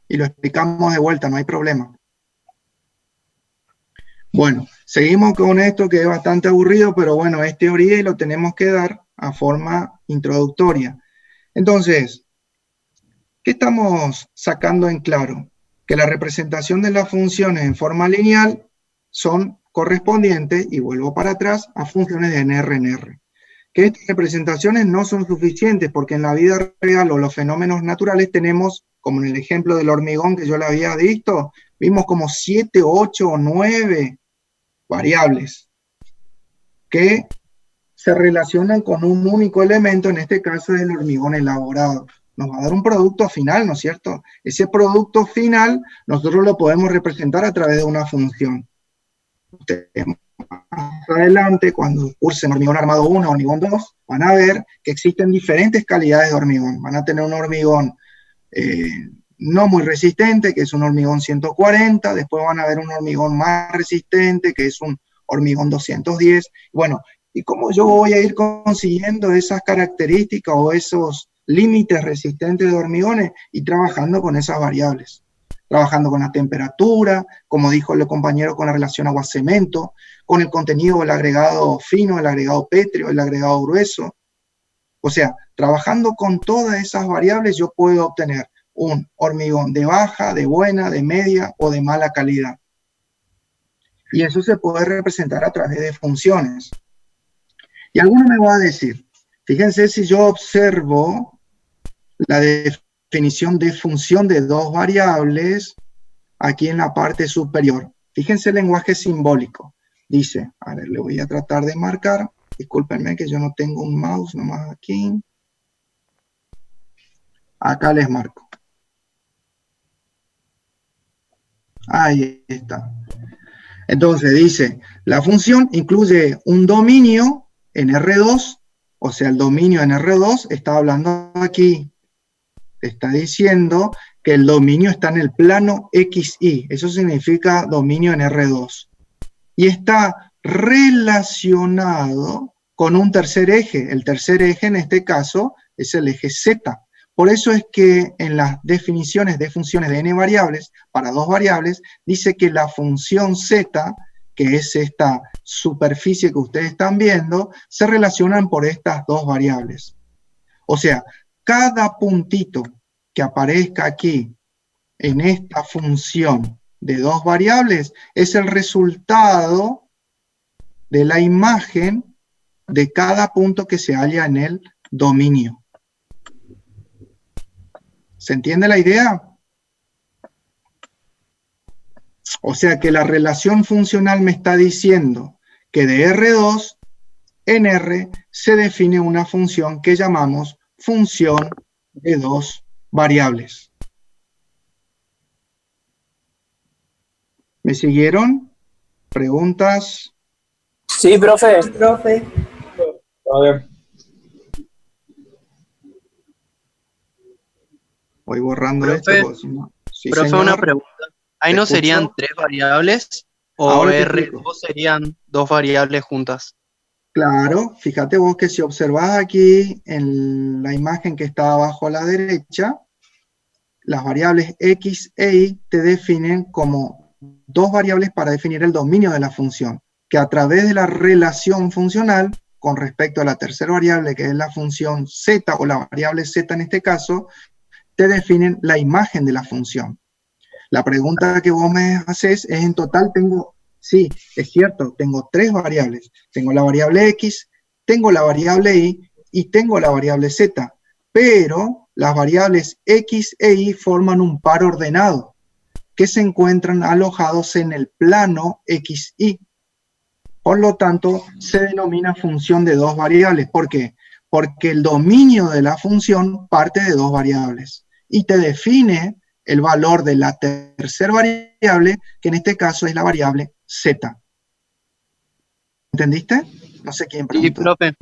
Y lo explicamos de vuelta, no hay problema. Bueno, seguimos con esto que es bastante aburrido, pero bueno, es teoría y lo tenemos que dar a forma introductoria. Entonces, ¿qué estamos sacando en claro? Que la representación de las funciones en forma lineal son correspondientes, y vuelvo para atrás, a funciones de NR en R. Que estas representaciones no son suficientes porque en la vida real o los fenómenos naturales tenemos, como en el ejemplo del hormigón que yo le había visto, vimos como 7, 8 o 9 variables que se relacionan con un único elemento, en este caso es el hormigón elaborado. Nos va a dar un producto final, ¿no es cierto? Ese producto final nosotros lo podemos representar a través de una función. Ustedes más adelante, cuando cursen hormigón armado 1 o hormigón 2, van a ver que existen diferentes calidades de hormigón. Van a tener un hormigón no muy resistente, que es un hormigón 140, después van a ver un hormigón más resistente, que es un hormigón 210. Bueno, ¿y cómo yo voy a ir consiguiendo esas características o esos límites resistentes de hormigones? Y trabajando con esas variables. Trabajando con la temperatura, como dijo el compañero, con la relación agua-cemento, con el contenido del agregado fino, el agregado pétreo, el agregado grueso. O sea, trabajando con todas esas variables yo puedo obtener un hormigón de baja, de buena, de media o de mala calidad. Y eso se puede representar a través de funciones. Y alguno me va a decir, fíjense si yo observo la definición de función de dos variables aquí en la parte superior. Fíjense el lenguaje simbólico. Dice, a ver, le voy a tratar de marcar. Discúlpenme que yo no tengo un mouse nomás aquí. Acá les marco. Ahí está. Entonces dice, la función incluye un dominio en R2, o sea, el dominio en R2 está hablando aquí. Está diciendo que el dominio está en el plano XY. Eso significa dominio en R2. Y está relacionado con un tercer eje. El tercer eje en este caso es el eje Z. Por eso es que en las definiciones de funciones de n variables, para dos variables, dice que la función Z, que es esta superficie que ustedes están viendo, se relacionan por estas dos variables. O sea, cada puntito que aparezca aquí en esta función de dos variables es el resultado de la imagen de cada punto que se halla en el dominio. ¿Se entiende la idea? O sea que la relación funcional me está diciendo que de R2 en R se define una función que llamamos función de dos variables. ¿Me siguieron? ¿Preguntas? Sí, profe. Profe. A ver. Voy borrando Profe, esto. Porque si no... Sí, Profe, señor. una pregunta. ¿Ahí ¿Te no escucho? serían tres variables? ¿O Ahora te R2 explico. serían dos variables juntas? Claro, fíjate vos que si observás aquí en la imagen que está abajo a la derecha, las variables x e y te definen como dos variables para definir el dominio de la función, que a través de la relación funcional, con respecto a la tercera variable, que es la función z, o la variable z en este caso, te definen la imagen de la función. La pregunta que vos me haces es, en total tengo, sí, es cierto, tengo tres variables. Tengo la variable x, tengo la variable y tengo la variable z, pero las variables x e y forman un par ordenado, que se encuentran alojados en el plano xy. Por lo tanto, se denomina función de dos variables. ¿Por qué? Porque el dominio de la función parte de dos variables y te define el valor de la tercera variable, que en este caso es la variable z. ¿Entendiste? No sé quién Sí, preguntó. profe.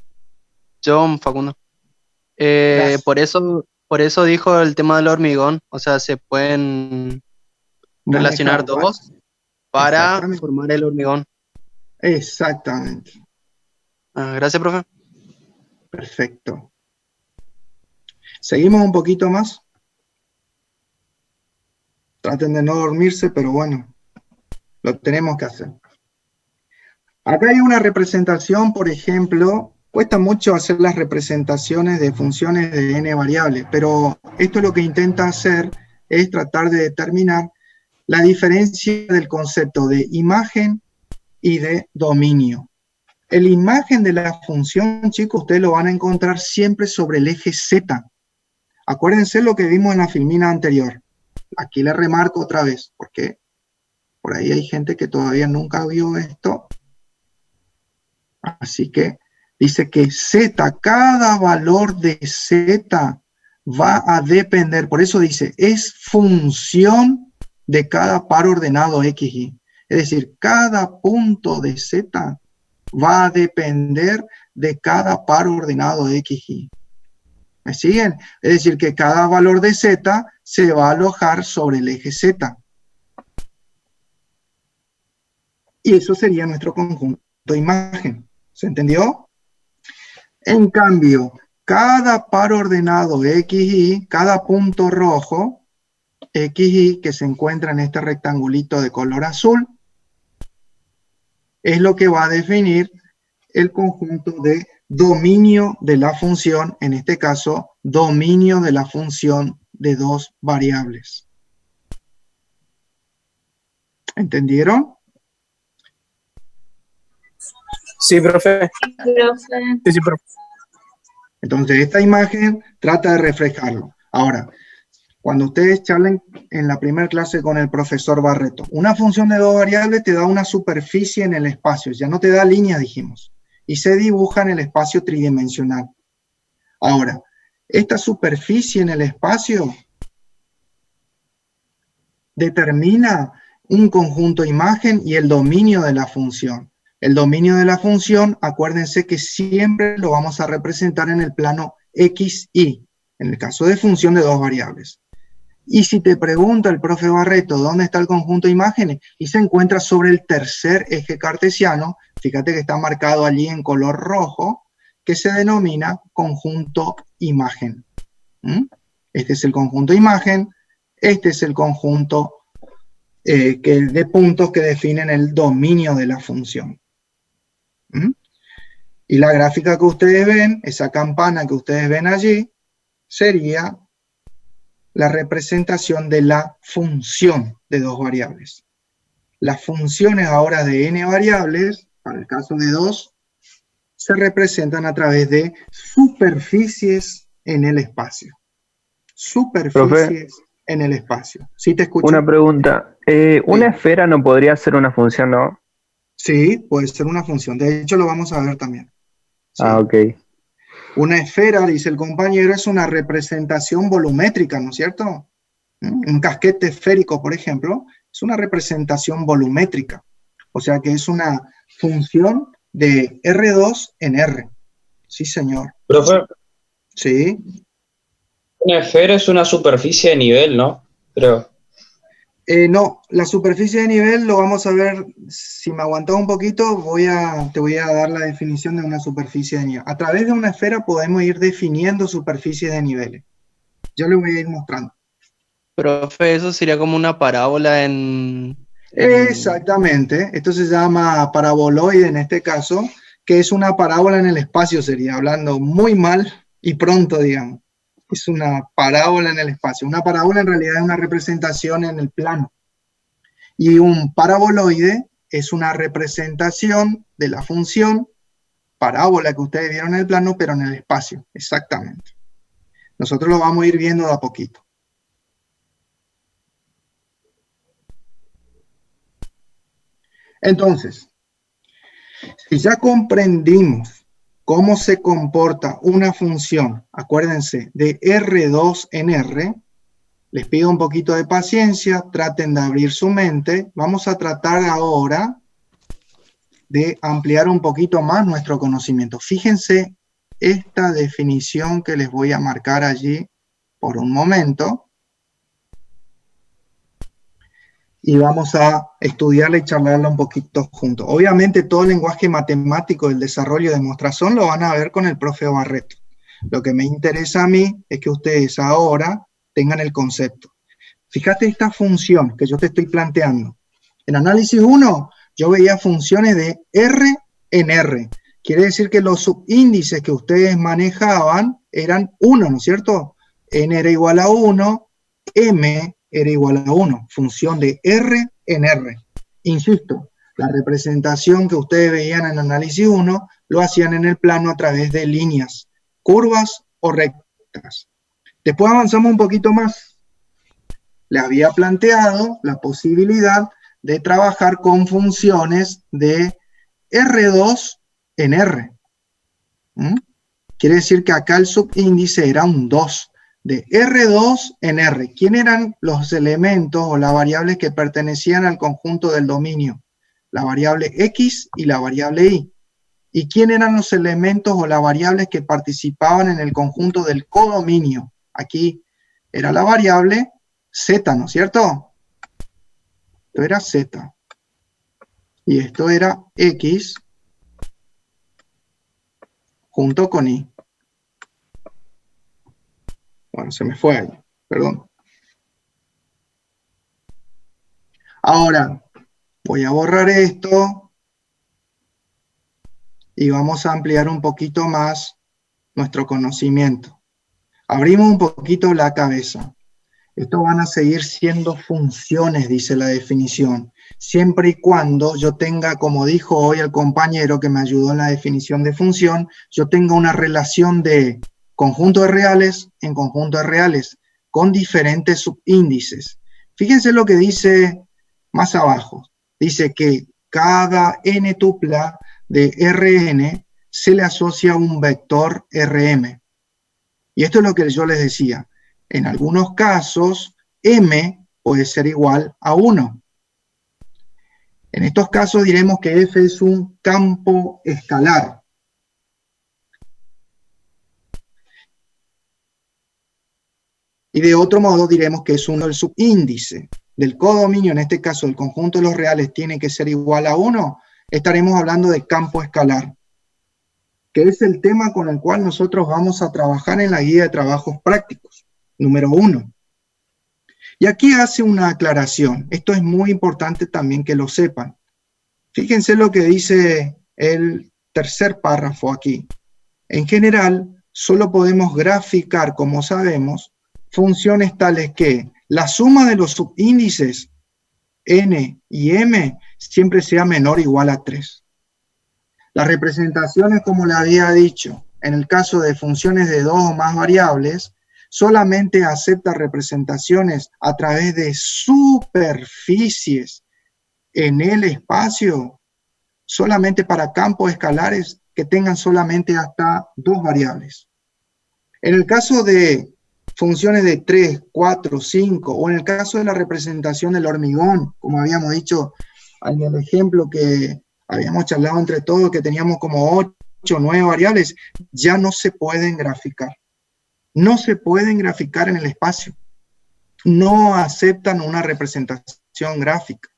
Yo, Facundo. Gracias. Por eso dijo el tema del hormigón. O sea, se pueden relacionar Manejar, ¿vale? dos para Exactamente. formar el hormigón. Exactamente. Gracias, profe. Perfecto. Seguimos un poquito más. Traten de no dormirse, pero bueno, lo tenemos que hacer. Acá hay una representación, por ejemplo, cuesta mucho hacer las representaciones de funciones de n variables, pero esto lo que intenta hacer es tratar de determinar la diferencia del concepto de imagen y de dominio. El imagen de la función, chicos, ustedes lo van a encontrar siempre sobre el eje Z. Acuérdense lo que vimos en la filmina anterior. Aquí le remarco otra vez, porque por ahí hay gente que todavía nunca vio esto. Así que dice que Z, cada valor de Z va a depender, por eso dice, es función de cada par ordenado XY. Es decir, cada punto de Z va a depender de cada par ordenado XY. ¿Me siguen? Es decir, que cada valor de Z se va a alojar sobre el eje Z. Y eso sería nuestro conjunto de imagen. ¿Se entendió? En cambio, cada par ordenado XY, cada punto rojo XY que se encuentra en este rectangulito de color azul, es lo que va a definir el conjunto de dominio de la función, en este caso, dominio de la función de dos variables. ¿Entendieron? Sí, profe. Sí, profe. Entonces, esta imagen trata de reflejarlo. Ahora, cuando ustedes charlen en la primera clase con el profesor Barreto, una función de dos variables te da una superficie en el espacio, ya no te da líneas, dijimos, y se dibuja en el espacio tridimensional. Ahora, esta superficie en el espacio determina un conjunto de imagen y el dominio de la función. El dominio de la función, acuérdense que siempre lo vamos a representar en el plano XY, en el caso de función de dos variables. Y si te pregunta el profe Barreto dónde está el conjunto de imágenes, y se encuentra sobre el tercer eje cartesiano, fíjate que está marcado allí en color rojo, que se denomina conjunto imagen. Este es el conjunto imagen, este es el conjunto de puntos que definen el dominio de la función. Y la gráfica que ustedes ven, esa campana que ustedes ven allí, sería la representación de la función de dos variables. Las funciones ahora de n variables, para el caso de 2, se representan a través de superficies en el espacio. Superficies en el espacio. ¿Sí te escucho? Una pregunta. ¿Una esfera no podría ser una función, no? Sí, puede ser una función. De hecho, lo vamos a ver también. Sí. Ah, ok. Una esfera, dice el compañero, es una representación volumétrica, ¿no es cierto? Un casquete esférico, por ejemplo, es una representación volumétrica. O sea que es una función de R2 en R. Sí, señor. Profe, Sí. una esfera es una superficie de nivel, ¿no? Creo. No, la superficie de nivel lo vamos a ver, si me aguantas un poquito, te voy a dar la definición de una superficie de nivel. A través de una esfera podemos ir definiendo superficies de niveles. Ya le voy a ir mostrando. Profe, eso sería como una parábola en... Exactamente, esto se llama paraboloide en este caso, que es una parábola en el espacio, sería hablando muy mal y pronto, digamos. Es una parábola en el espacio. Una parábola en realidad es una representación en el plano. Y un paraboloide es una representación de la función parábola que ustedes vieron en el plano, pero en el espacio, exactamente. Nosotros lo vamos a ir viendo de a poquito. Entonces, si ya comprendimos cómo se comporta una función, acuérdense, de R2 en R, les pido un poquito de paciencia, traten de abrir su mente. Vamos a tratar ahora de ampliar un poquito más nuestro conocimiento. Fíjense esta definición que les voy a marcar allí por un momento. Y vamos a estudiarla y charlarla un poquito juntos. Obviamente todo el lenguaje matemático del desarrollo de demostración lo van a ver con el profe Barreto. Lo que me interesa a mí es que ustedes ahora tengan el concepto. Fíjate esta función que yo te estoy planteando. En análisis 1 yo veía funciones de R en R. Quiere decir que los subíndices que ustedes manejaban eran 1, ¿no es cierto? N era igual a 1, M era igual a 1, función de R en R. Insisto, la representación que ustedes veían en análisis 1 lo hacían en el plano a través de líneas, curvas o rectas. Después avanzamos un poquito más. Le había planteado la posibilidad de trabajar con funciones de R2 en R. Quiere decir que acá el subíndice era un 2. De R2 en R. ¿Quién eran los elementos o las variables que pertenecían al conjunto del dominio? La variable X y la variable Y. ¿Y quién eran los elementos o las variables que participaban en el conjunto del codominio? Aquí era la variable Z, ¿no es cierto? Esto era Z. Y esto era X junto con Y. Bueno, se me fue ahí, perdón. Ahora, voy a borrar esto y vamos a ampliar un poquito más nuestro conocimiento. Abrimos un poquito la cabeza. Estos van a seguir siendo funciones, dice la definición, siempre y cuando yo tenga, como dijo hoy el compañero que me ayudó en la definición de función, yo tenga una relación de conjunto de reales en conjunto de reales, con diferentes subíndices. Fíjense lo que dice más abajo. Dice que cada n tupla de Rn se le asocia un vector Rm. Y esto es lo que yo les decía. En algunos casos, m puede ser igual a 1. En estos casos diremos que f es un campo escalar. Y de otro modo diremos que es uno del subíndice del codominio, en este caso el conjunto de los reales tiene que ser igual a 1, estaremos hablando de campo escalar. que es el tema con el cual nosotros vamos a trabajar en la guía de trabajos prácticos, número 1. Y aquí hace una aclaración. Esto es muy importante también que lo sepan. Fíjense lo que dice el tercer párrafo aquí. En general, solo podemos graficar, como sabemos, funciones tales que la suma de los subíndices n y m siempre sea menor o igual a 3. Las representaciones, como le había dicho, en el caso de funciones de 2 o más variables, solamente acepta representaciones a través de superficies en el espacio, solamente para campos escalares que tengan solamente hasta 2 variables. En el caso de funciones de 3, 4, 5, o en el caso de la representación del hormigón, como habíamos dicho en el ejemplo que habíamos charlado entre todos, que teníamos como 8 o 9 variables, ya no se pueden graficar. No se pueden graficar en el espacio. No aceptan una representación gráfica.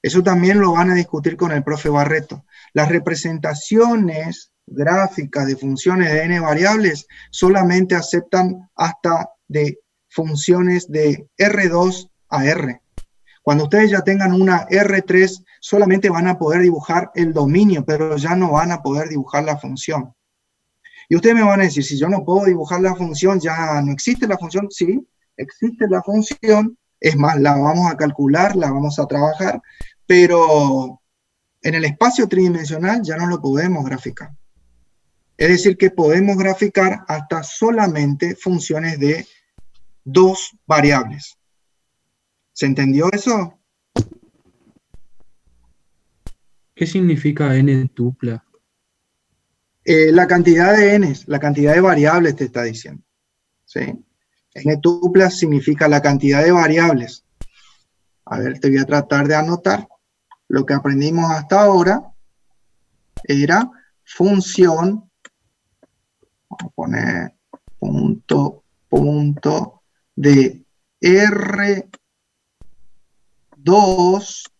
Eso también lo van a discutir con el profe Barreto. Las representaciones gráficas de funciones de n variables solamente aceptan hasta de funciones de R2 a R. Cuando ustedes ya tengan una R3, solamente van a poder dibujar el dominio, pero ya no van a poder dibujar la función. Y ustedes me van a decir, si yo no puedo dibujar la función, ¿ya no existe la función? Sí, existe la función. Es más, la vamos a calcular, la vamos a trabajar, pero en el espacio tridimensional ya no lo podemos graficar. Es decir, que podemos graficar hasta solamente funciones de 2 variables. ¿Se entendió eso? ¿Qué significa n tupla? La cantidad de n's, la cantidad de variables te está diciendo. ¿Sí? N tupla significa la cantidad de variables. A ver, te voy a tratar de anotar. Lo que aprendimos hasta ahora era función, vamos a poner punto de R2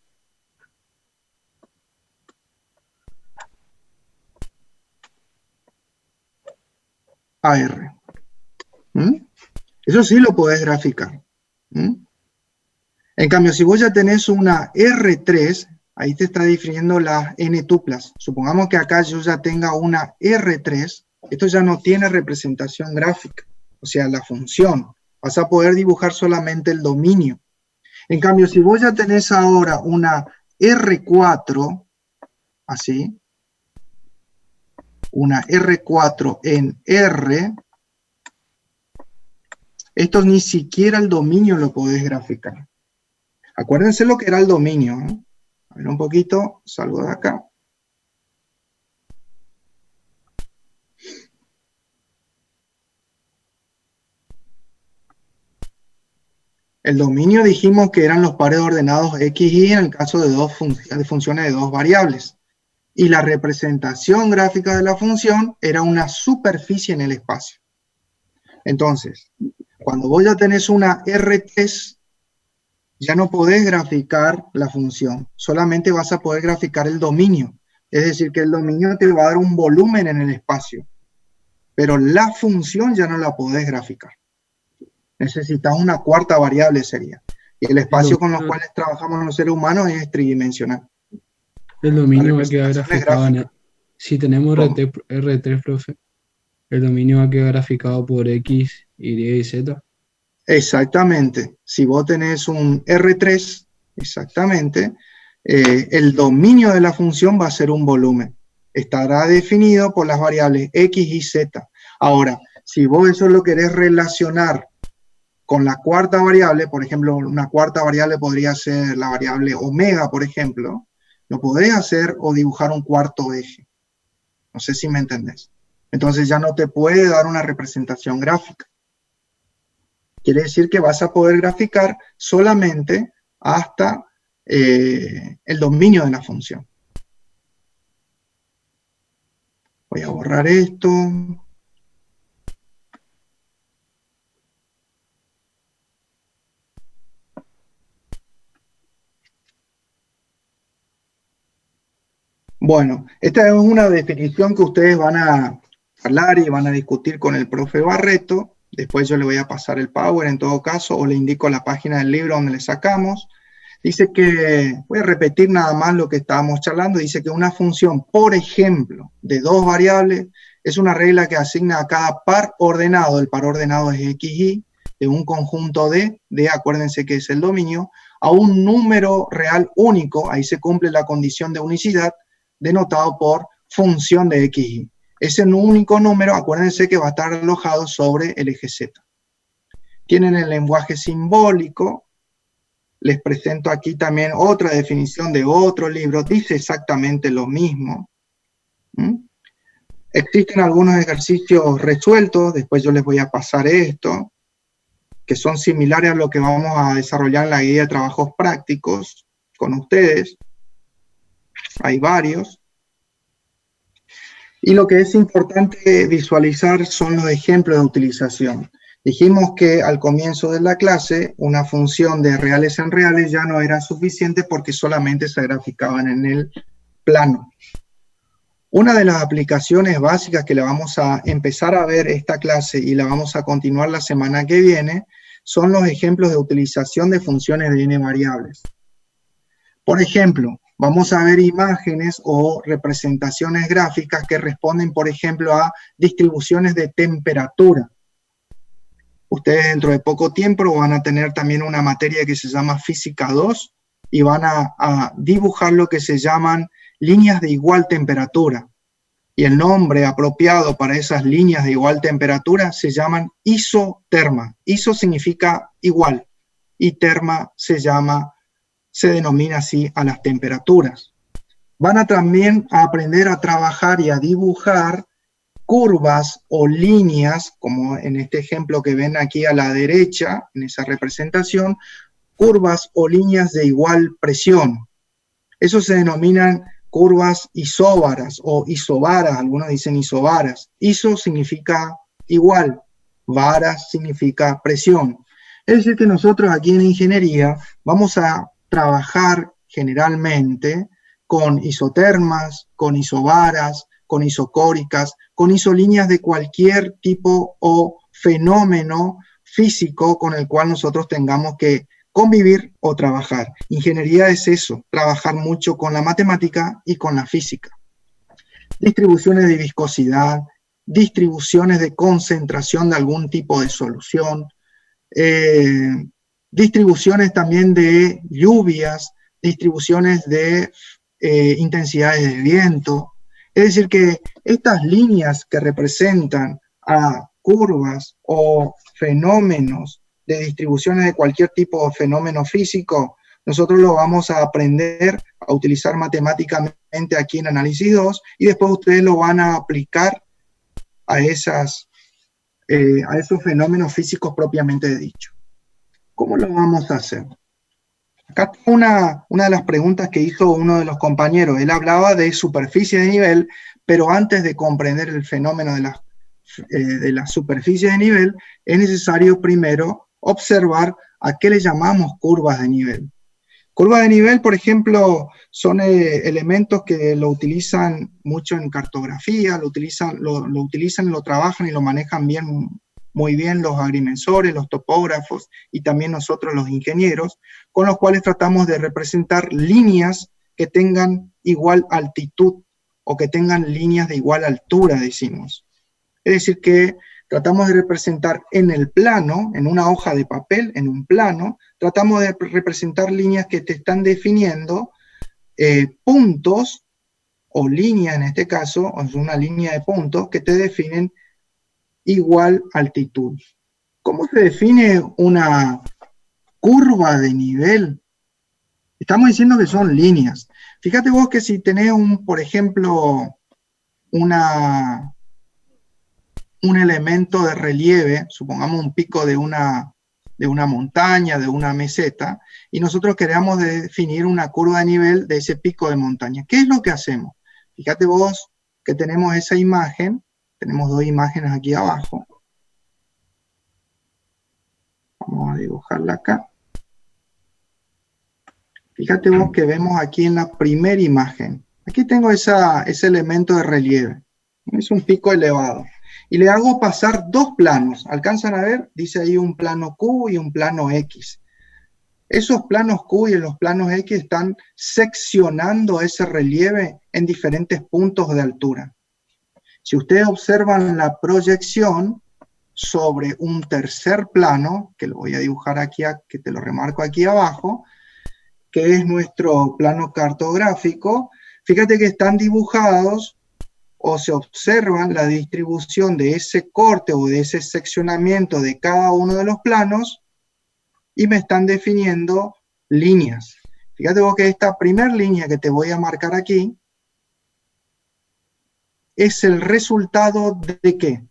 a R. Eso sí lo podés graficar. En cambio, si vos ya tenés una R3, ahí te está definiendo las n tuplas. Supongamos que acá yo ya tenga una R3, esto ya no tiene representación gráfica, o sea, la función. Vas a poder dibujar solamente el dominio. En cambio, si vos ya tenés ahora una R4, así, una R4 en R, esto ni siquiera el dominio lo podés graficar. Acuérdense lo que era el dominio, ¿eh? A ver un poquito, salgo de acá. El dominio dijimos que eran los pares ordenados X y en el caso de funciones de 2 variables. Y la representación gráfica de la función era una superficie en el espacio. Entonces, cuando vos ya tenés una R3, ya no podés graficar la función, solamente vas a poder graficar el dominio. Es decir, que el dominio te va a dar un volumen en el espacio, pero la función ya no la podés graficar. Necesitas una cuarta variable sería. Y el espacio con los cuales trabajamos los seres humanos es tridimensional. El dominio va a quedar graficado si tenemos R3, profe, el dominio va a quedar graficado por X, Y y Z. Exactamente. Si vos tenés un R3, exactamente, el dominio de la función va a ser un volumen. Estará definido por las variables X y Z. Ahora, si vos eso lo querés relacionar con la cuarta variable, por ejemplo, una cuarta variable podría ser la variable omega, por ejemplo, lo podés hacer o dibujar un cuarto eje. No sé si me entendés. Entonces ya no te puede dar una representación gráfica. Quiere decir que vas a poder graficar solamente hasta el dominio de la función. Voy a borrar esto. Bueno, esta es una definición que ustedes van a hablar y van a discutir con el profe Barreto. Después yo le voy a pasar el Power en todo caso, o le indico la página del libro donde le sacamos. Dice que, voy a repetir nada más lo que estábamos charlando, dice que una función, por ejemplo, de dos variables, es una regla que asigna a cada par ordenado, el par ordenado es xy, de un conjunto de acuérdense que es el dominio, a un número real único, ahí se cumple la condición de unicidad, denotado por función de xy. Ese único número, acuérdense que va a estar alojado sobre el eje z. Tienen el lenguaje simbólico. Les presento aquí también otra definición de otro libro, dice exactamente lo mismo. Existen algunos ejercicios resueltos, después yo les voy a pasar esto, que son similares a lo que vamos a desarrollar en la guía de trabajos prácticos con ustedes. Hay varios. Y lo que es importante visualizar son los ejemplos de utilización. Dijimos que al comienzo de la clase, una función de reales en reales ya no era suficiente porque solamente se graficaban en el plano. Una de las aplicaciones básicas que la vamos a empezar a ver esta clase y la vamos a continuar la semana que viene, son los ejemplos de utilización de funciones de n variables. Por ejemplo, vamos a ver imágenes o representaciones gráficas que responden, por ejemplo, a distribuciones de temperatura. Ustedes dentro de poco tiempo van a tener también una materia que se llama Física 2 y van a dibujar lo que se llaman líneas de igual temperatura. Y el nombre apropiado para esas líneas de igual temperatura se llaman isoterma. Iso significa igual y terma se denomina así a las temperaturas. Van a también aprender a trabajar y a dibujar curvas o líneas, como en este ejemplo que ven aquí a la derecha, en esa representación, curvas o líneas de igual presión. Eso se denominan curvas isóbaras o isobaras, algunos dicen isobaras. Iso significa igual, varas significa presión. Es decir que nosotros aquí en ingeniería vamos a trabajar generalmente con isotermas, con isobaras, con isocóricas, con isolíneas de cualquier tipo o fenómeno físico con el cual nosotros tengamos que convivir o trabajar. Ingeniería es eso, trabajar mucho con la matemática y con la física. Distribuciones de viscosidad, distribuciones de concentración de algún tipo de solución, distribuciones también de lluvias, distribuciones de intensidades de viento. Es decir que estas líneas que representan a curvas o fenómenos de distribuciones de cualquier tipo de fenómeno físico, nosotros lo vamos a aprender a utilizar matemáticamente aquí en Análisis 2 y después ustedes lo van a aplicar a esos fenómenos físicos propiamente dicho. ¿Cómo lo vamos a hacer? Acá está una de las preguntas que hizo uno de los compañeros. Él hablaba de superficie de nivel, pero antes de comprender el fenómeno de la superficie de nivel, es necesario primero observar a qué le llamamos curvas de nivel. Curvas de nivel, por ejemplo, son elementos que lo utilizan mucho en cartografía, lo utilizan, lo trabajan y lo manejan muy bien los agrimensores, los topógrafos y también nosotros los ingenieros, con los cuales tratamos de representar líneas que tengan igual altitud o que tengan líneas de igual altura, decimos. Es decir que tratamos de representar en el plano, en una hoja de papel, en un plano, tratamos de representar líneas que te están definiendo puntos o líneas en este caso, o es una línea de puntos que te definen igual altitud. ¿Cómo se define una curva de nivel? Estamos diciendo que son líneas. Fíjate vos que si tenés por ejemplo, un elemento de relieve, supongamos un pico de una montaña, de una meseta, y nosotros queremos definir una curva de nivel de ese pico de montaña. ¿Qué es lo que hacemos? Fíjate vos que tenemos esa imagen, tenemos dos imágenes aquí abajo. Vamos a dibujarla acá. Fíjate vos que vemos aquí en la primera imagen. Aquí tengo ese elemento de relieve. Es un pico elevado. Y le hago pasar dos planos. ¿Alcanzan a ver? Dice ahí un plano Q y un plano X. Esos planos Q y los planos X están seccionando ese relieve en diferentes puntos de altura. Si ustedes observan la proyección sobre un tercer plano, que lo voy a dibujar aquí, que te lo remarco aquí abajo, que es nuestro plano cartográfico, fíjate que están dibujados o se observan la distribución de ese corte o de ese seccionamiento de cada uno de los planos y me están definiendo líneas. Fíjate vos que esta primera línea que te voy a marcar aquí es el resultado ¿de qué?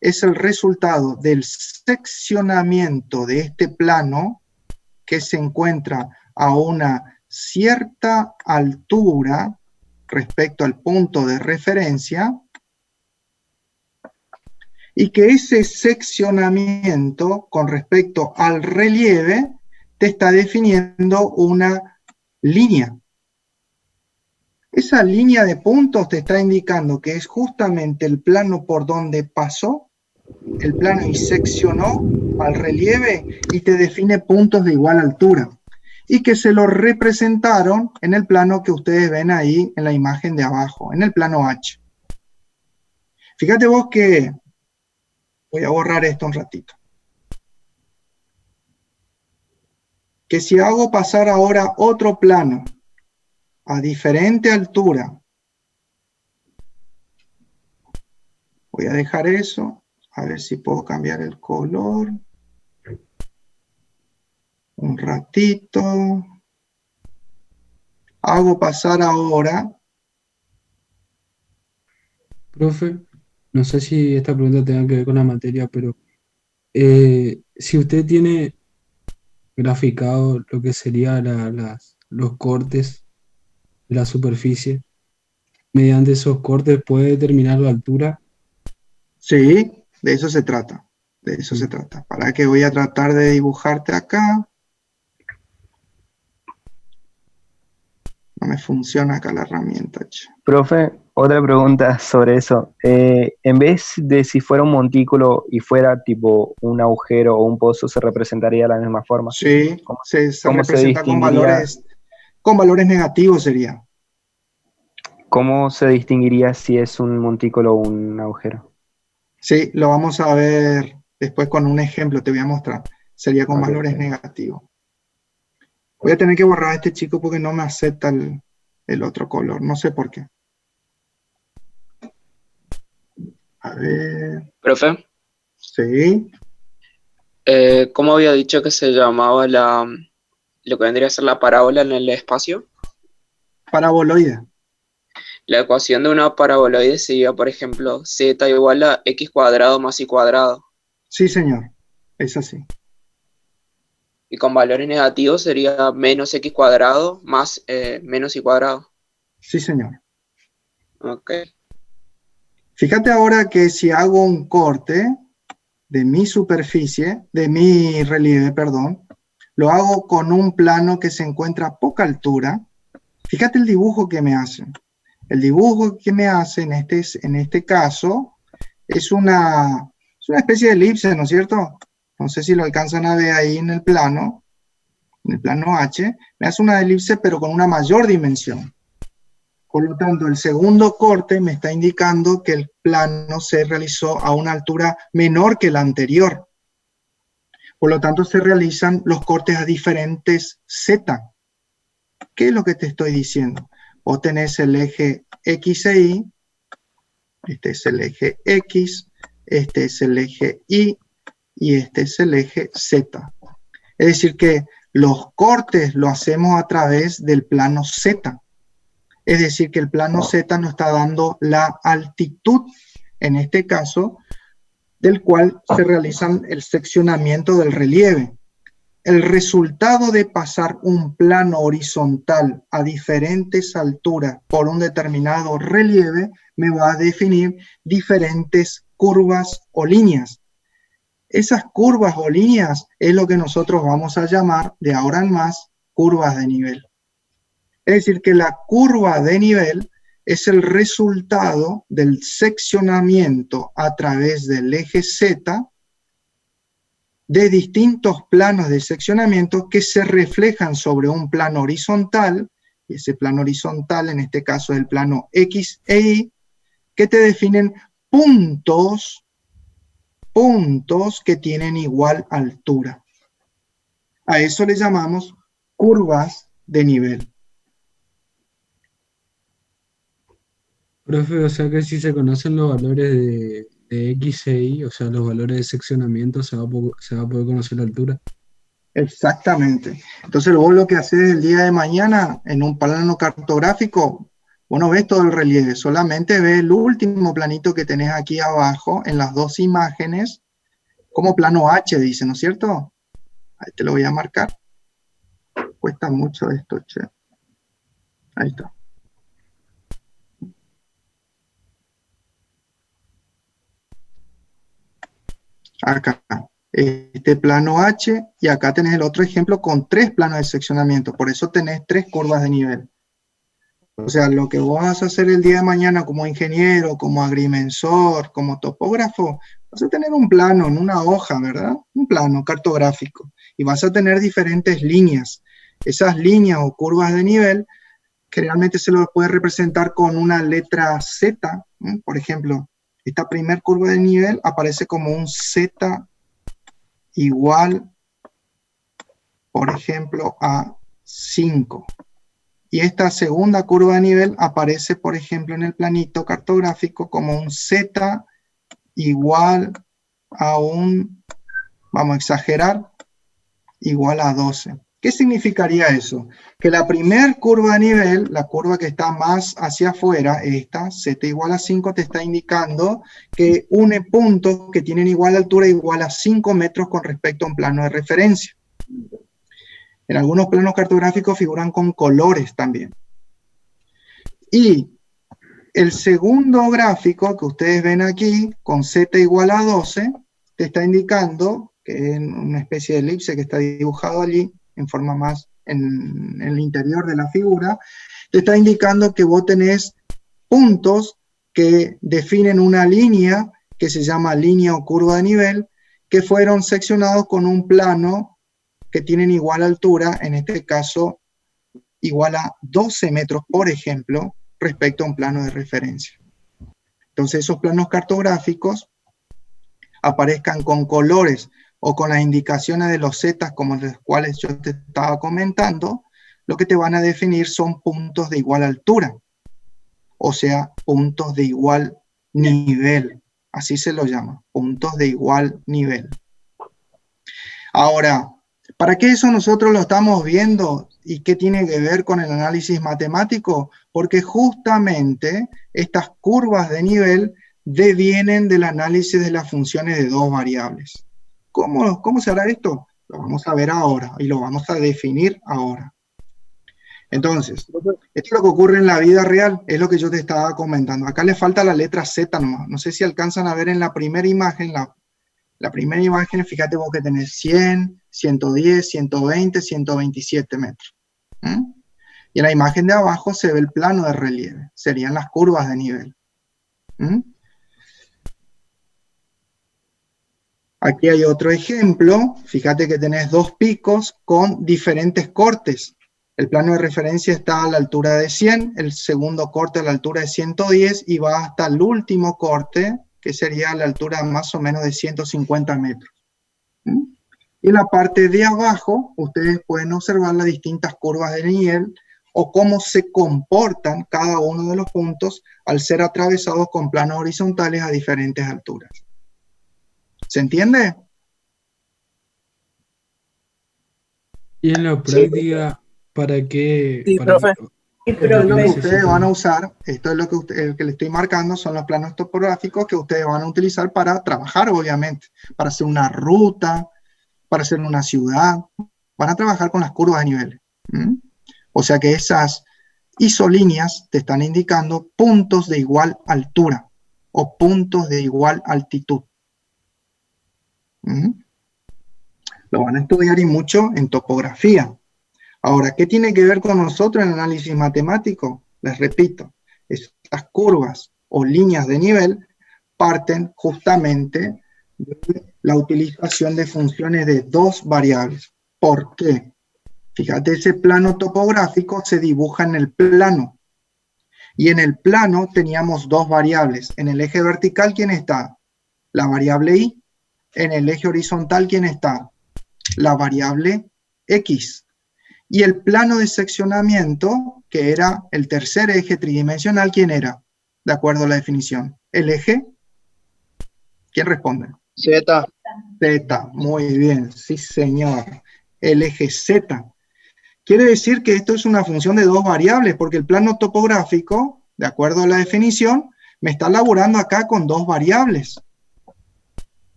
Es el resultado del seccionamiento de este plano que se encuentra a una cierta altura respecto al punto de referencia y que ese seccionamiento con respecto al relieve te está definiendo una línea. Esa línea de puntos te está indicando que es justamente el plano por donde pasó, el plano y seccionó al relieve y te define puntos de igual altura. Y que se lo representaron en el plano que ustedes ven ahí en la imagen de abajo, en el plano H. Fíjate vos que, voy a borrar esto un ratito, que si hago pasar ahora otro plano a diferente altura, voy a dejar eso, a ver si puedo cambiar el color. Un ratito. Hago pasar ahora. Profe, no sé si esta pregunta tenga que ver con la materia, pero si usted tiene graficado lo que sería los cortes de la superficie, mediante esos cortes puede determinar la altura. Sí, de eso se trata. De eso se trata. Para que voy a tratar de dibujarte acá. No me funciona acá la herramienta. Profe, otra pregunta sobre eso. En vez de si fuera un montículo y fuera tipo un agujero o un pozo, ¿se representaría de la misma forma? Sí, se representa con valores negativos sería. ¿Cómo se distinguiría si es un montículo o un agujero? Sí, lo vamos a ver después con un ejemplo, te voy a mostrar. Sería con valores negativos. Voy a tener que borrar a este chico porque no me acepta el otro color. No sé por qué. A ver. Profe. Sí. ¿Cómo había dicho que se llamaba lo que vendría a ser la parábola en el espacio? Paraboloide. La ecuación de una paraboloide sería, por ejemplo, z igual a x cuadrado más y cuadrado. Sí, señor. Es así. Y con valores negativos sería menos x cuadrado más menos y cuadrado. Sí, señor. Ok. Fíjate ahora que si hago un corte de mi superficie, de mi relieve, perdón, lo hago con un plano que se encuentra a poca altura. Fíjate el dibujo que me hacen. El dibujo que me hace en este caso es una especie de elipse, ¿no es cierto? No sé si lo alcanzan a ver ahí en el plano H, me hace una elipse pero con una mayor dimensión. Por lo tanto, el segundo corte me está indicando que el plano se realizó a una altura menor que la anterior. Por lo tanto, se realizan los cortes a diferentes Z. ¿Qué es lo que te estoy diciendo? Vos tenés el eje X e Y, este es el eje X, este es el eje Y, y este es el eje Z. Es decir que los cortes lo hacemos a través del plano Z. Es decir que el plano Z nos está dando la altitud, en este caso, del cual se realizan el seccionamiento del relieve. El resultado de pasar un plano horizontal a diferentes alturas por un determinado relieve me va a definir diferentes curvas o líneas. Esas curvas o líneas es lo que nosotros vamos a llamar de ahora en más curvas de nivel. Es decir que la curva de nivel es el resultado del seccionamiento a través del eje Z de distintos planos de seccionamiento que se reflejan sobre un plano horizontal, y ese plano horizontal en este caso es el plano X e Y, que te definen puntos que tienen igual altura. A eso le llamamos curvas de nivel. Profe, o sea que si se conocen los valores de X e Y, o sea, los valores de seccionamiento, se va a poder conocer la altura. Exactamente. Entonces vos lo que haces el día de mañana en un plano cartográfico, vos no ves todo el relieve, solamente ves el último planito que tenés aquí abajo en las dos imágenes, como plano H dice, ¿no es cierto? Ahí te lo voy a marcar. Cuesta mucho esto, che. Ahí está. Acá, este plano H, y acá tenés el otro ejemplo con 3 planos de seccionamiento, por eso tenés 3 curvas de nivel. O sea, lo que vos vas a hacer el día de mañana como ingeniero, como agrimensor, como topógrafo, vas a tener un plano en una hoja, ¿verdad? Un plano cartográfico, y vas a tener diferentes líneas. Esas líneas o curvas de nivel, generalmente se lo puede representar con una letra Z, ¿eh? Por ejemplo, esta primer curva de nivel aparece como un Z igual, por ejemplo, a 5. Y esta segunda curva de nivel aparece, por ejemplo, en el planito cartográfico como un Z igual a un, vamos a exagerar, igual a 12. ¿Qué significaría eso? Que la primer curva de nivel, la curva que está más hacia afuera, esta, Z igual a 5, te está indicando que une puntos que tienen igual altura, igual a 5 metros con respecto a un plano de referencia. En algunos planos cartográficos figuran con colores también. Y el segundo gráfico que ustedes ven aquí, con Z igual a 12, te está indicando, que es una especie de elipse que está dibujado allí, en forma más en el interior de la figura, te está indicando que vos tenés puntos que definen una línea que se llama línea o curva de nivel, que fueron seccionados con un plano que tienen igual altura, en este caso igual a 12 metros, por ejemplo, respecto a un plano de referencia. Entonces esos planos cartográficos aparezcan con colores o con las indicaciones de los zetas como los cuales yo te estaba comentando, lo que te van a definir son puntos de igual altura, o sea, puntos de igual nivel, así se lo llama, puntos de igual nivel. Ahora, ¿para qué eso nosotros lo estamos viendo y qué tiene que ver con el análisis matemático? Porque justamente estas curvas de nivel devienen del análisis de las funciones de dos variables. ¿Cómo se hará esto? Lo vamos a ver ahora y lo vamos a definir ahora. Entonces, esto es lo que ocurre en la vida real, es lo que yo te estaba comentando. Acá le falta la letra Z nomás. No sé si alcanzan a ver en la primera imagen, la primera imagen, fíjate vos que tenés 100, 110, 120, 127 metros. Y en la imagen de abajo se ve el plano de relieve, serían las curvas de nivel. Aquí hay otro ejemplo, fíjate que tenés dos picos con diferentes cortes. El plano de referencia está a la altura de 100, el segundo corte a la altura de 110 y va hasta el último corte, que sería a la altura más o menos de 150 metros. Y en la parte de abajo, ustedes pueden observar las distintas curvas de nivel o cómo se comportan cada uno de los puntos al ser atravesados con planos horizontales a diferentes alturas. ¿Se entiende? Y en la práctica, ¿para qué? Sí, para profe. Esto es lo que ustedes van a usar, esto es lo que el que le estoy marcando, son los planos topográficos que ustedes van a utilizar para trabajar, obviamente, para hacer una ruta, para hacer una ciudad, van a trabajar con las curvas de nivel. O sea que esas isolíneas te están indicando puntos de igual altura o puntos de igual altitud. Lo van a estudiar y mucho en topografía. Ahora, ¿qué tiene que ver con nosotros en el análisis matemático? Les repito, estas curvas o líneas de nivel parten justamente de la utilización de funciones de dos variables. ¿Por qué? Fíjate, ese plano topográfico se dibuja en el plano. Y en el plano teníamos dos variables. En el eje vertical, ¿quién está? La variable y. En el eje horizontal, ¿quién está? La variable x. Y el plano de seccionamiento, que era el tercer eje tridimensional, ¿quién era? De acuerdo a la definición. El eje, ¿quién responde? Z. Z, muy bien, sí señor. El eje Z. Quiere decir que esto es una función de dos variables, porque el plano topográfico, de acuerdo a la definición, me está laburando acá con dos variables.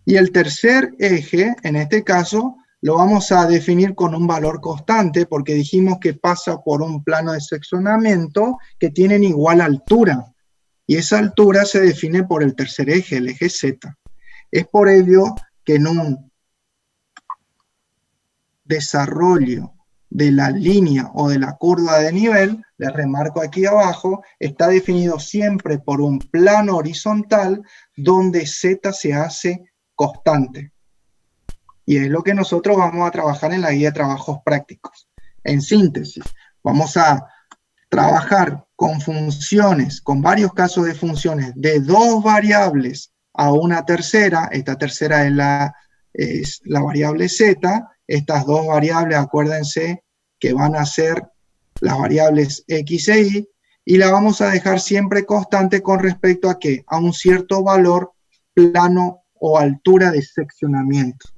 Y el tercer eje, en este caso, lo vamos a definir con un valor constante, porque dijimos que pasa por un plano de seccionamiento que tienen igual altura. Y esa altura se define por el tercer eje, el eje Z. Es por ello que en un desarrollo de la línea o de la curva de nivel, les remarco aquí abajo, está definido siempre por un plano horizontal donde Z se hace constante. Y es lo que nosotros vamos a trabajar en la guía de trabajos prácticos. En síntesis, vamos a trabajar con funciones, con varios casos de funciones de dos variables a una tercera. Esta tercera es la variable Z. Estas dos variables, acuérdense que van a ser las variables X e Y, y la vamos a dejar siempre constante con respecto a ¿qué? A un cierto valor, plano o altura de seccionamiento.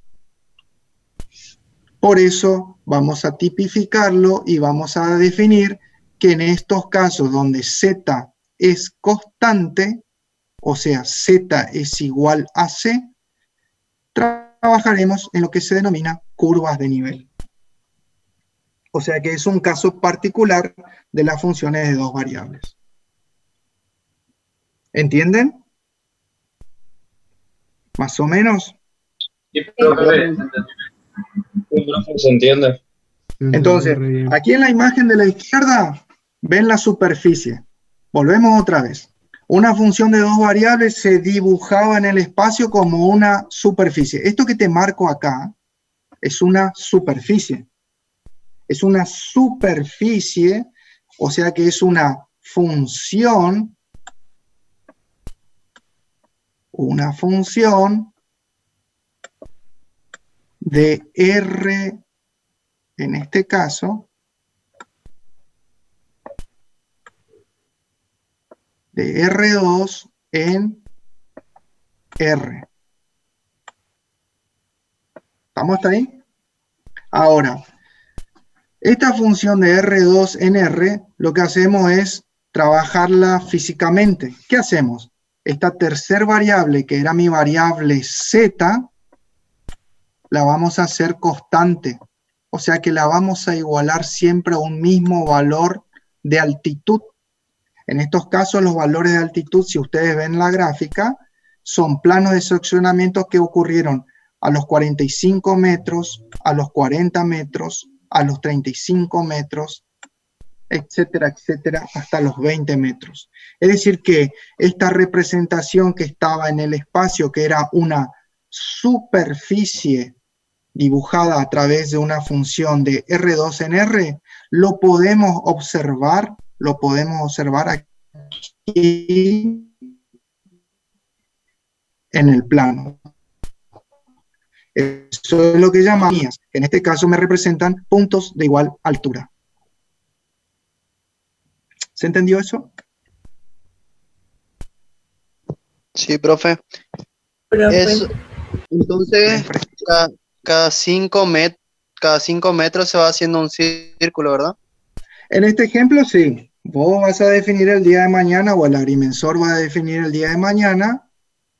Por eso vamos a tipificarlo y vamos a definir que en estos casos donde Z es constante, o sea, Z es igual a C, trabajaremos en lo que se denomina curvas de nivel. O sea que es un caso particular de las funciones de dos variables. ¿Entienden? ¿Más o menos? Sí, profe, se entiende. Entonces, aquí en la imagen de la izquierda, ven la superficie. Volvemos otra vez. Una función de dos variables se dibujaba en el espacio como una superficie. Esto que te marco acá es una superficie. Es una superficie, o sea que es una función de R, en este caso, de R2 en R. ¿Estamos hasta ahí? Ahora, esta función de R2 en R, lo que hacemos es trabajarla físicamente. ¿Qué hacemos? Esta tercer variable, que era mi variable Z, la vamos a hacer constante. O sea que la vamos a igualar siempre a un mismo valor de altitud. En estos casos, los valores de altitud, si ustedes ven la gráfica, son planos de seccionamiento que ocurrieron a los 45 metros, a los 40 metros, a los 35 metros, etcétera, etcétera, hasta los 20 metros. Es decir que esta representación que estaba en el espacio, que era una superficie dibujada a través de una función de R2 en R, lo podemos observar aquí en el plano. Eso es lo que llamamos, en este caso me representan puntos de igual altura. ¿Se entendió eso? Sí, profe. Entonces, cada 5 metros se va haciendo un círculo, ¿verdad? En este ejemplo, sí. Vos vas a definir el día de mañana, o el agrimensor va a definir el día de mañana,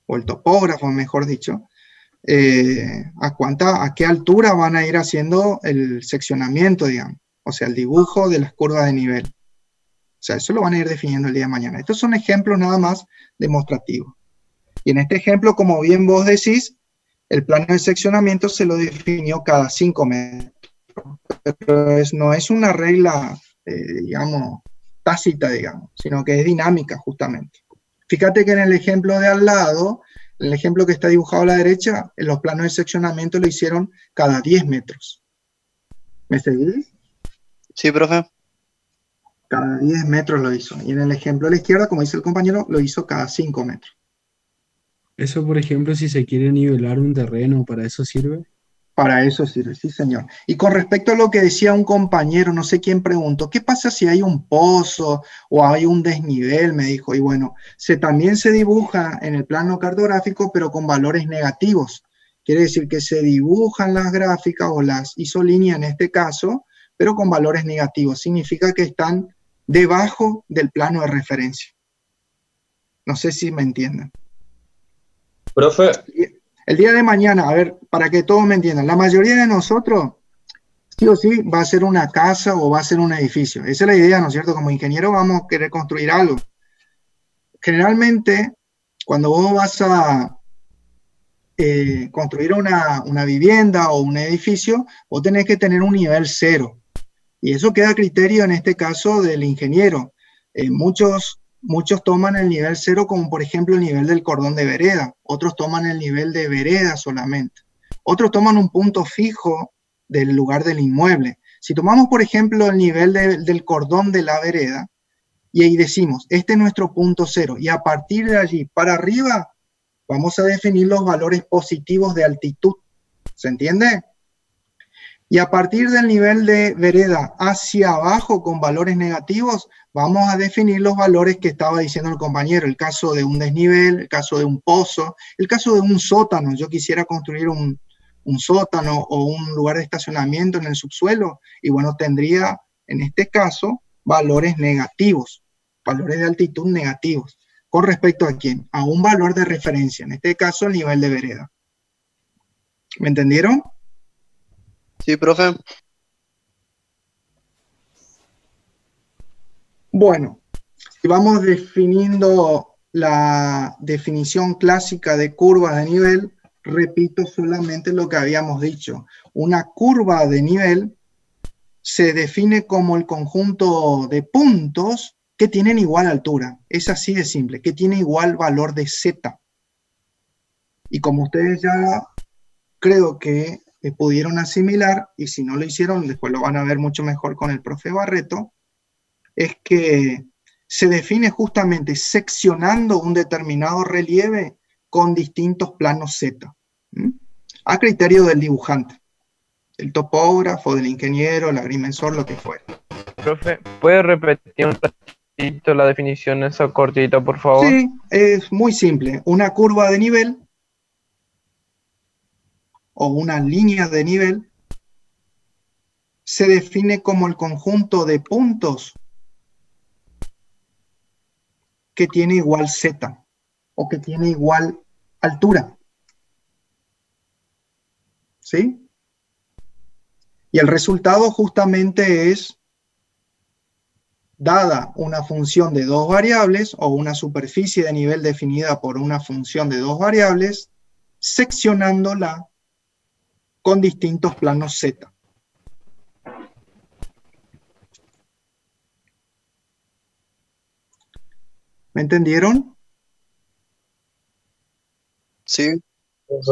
o el topógrafo, mejor dicho, a qué altura van a ir haciendo el seccionamiento, digamos. O sea, el dibujo de las curvas de nivel. O sea, eso lo van a ir definiendo el día de mañana. Estos son ejemplos nada más demostrativos. Y en este ejemplo, como bien vos decís, el plano de seccionamiento se lo definió cada 5 metros. Pero no es una regla, digamos, tácita, digamos, sino que es dinámica justamente. Fíjate que en el ejemplo de al lado, el ejemplo que está dibujado a la derecha, en los planos de seccionamiento lo hicieron cada 10 metros. ¿Me seguís? Sí, profe. Cada 10 metros lo hizo. Y en el ejemplo de la izquierda, como dice el compañero, lo hizo cada 5 metros. Eso, por ejemplo, si se quiere nivelar un terreno, ¿para eso sirve? Para eso sirve, sí, señor. Y con respecto a lo que decía un compañero, no sé quién preguntó, ¿qué pasa si hay un pozo o hay un desnivel? Me dijo, y bueno, también se dibuja en el plano cartográfico, pero con valores negativos. Quiere decir que se dibujan las gráficas o las isolíneas en este caso, pero con valores negativos. Significa que están debajo del plano de referencia. No sé si me entienden. Profe, El día de mañana, a ver, para que todos me entiendan, la mayoría de nosotros, sí o sí, va a ser una casa o va a ser un edificio. Esa es la idea, ¿no es cierto? Como ingeniero vamos a querer construir algo. Generalmente, cuando vos vas a construir una vivienda o un edificio, vos tenés que tener un nivel 0. Y eso queda a criterio, en este caso, del ingeniero. Muchos toman el nivel 0 como, por ejemplo, el nivel del cordón de vereda. Otros toman el nivel de vereda solamente. Otros toman un punto fijo del lugar del inmueble. Si tomamos, por ejemplo, el nivel del cordón de la vereda, y ahí decimos, este es nuestro punto 0, y a partir de allí para arriba, vamos a definir los valores positivos de altitud. ¿Se entiende? Y a partir del nivel de vereda hacia abajo con valores negativos, vamos a definir los valores que estaba diciendo el compañero. El caso de un desnivel, el caso de un pozo, el caso de un sótano. Yo quisiera construir un sótano o un lugar de estacionamiento en el subsuelo. Y bueno, tendría en este caso valores negativos, valores de altitud negativos. ¿Con respecto a quién? A un valor de referencia. En este caso, el nivel de vereda. ¿Me entendieron? Sí, profe. Bueno, si vamos definiendo la definición clásica de curvas de nivel, repito solamente lo que habíamos dicho. Una curva de nivel se define como el conjunto de puntos que tienen igual altura. Es así de simple, que tiene igual valor de z. Y como ustedes ya creo que pudieron asimilar, y si no lo hicieron, después lo van a ver mucho mejor con el profe Barreto, es que se define justamente seccionando un determinado relieve con distintos planos Z, a criterio del dibujante, del topógrafo, del ingeniero, el agrimensor, lo que fuera. Profe, ¿puede repetir un ratito la definición esa cortita, por favor? Sí, es muy simple. Una curva de nivel o una línea de nivel se define como el conjunto de puntos que tiene igual Z o que tiene igual altura. ¿Sí? Y el resultado justamente es, dada una función de dos variables o una superficie de nivel definida por una función de dos variables, seccionándola con distintos planos Z. ¿Me entendieron? Sí.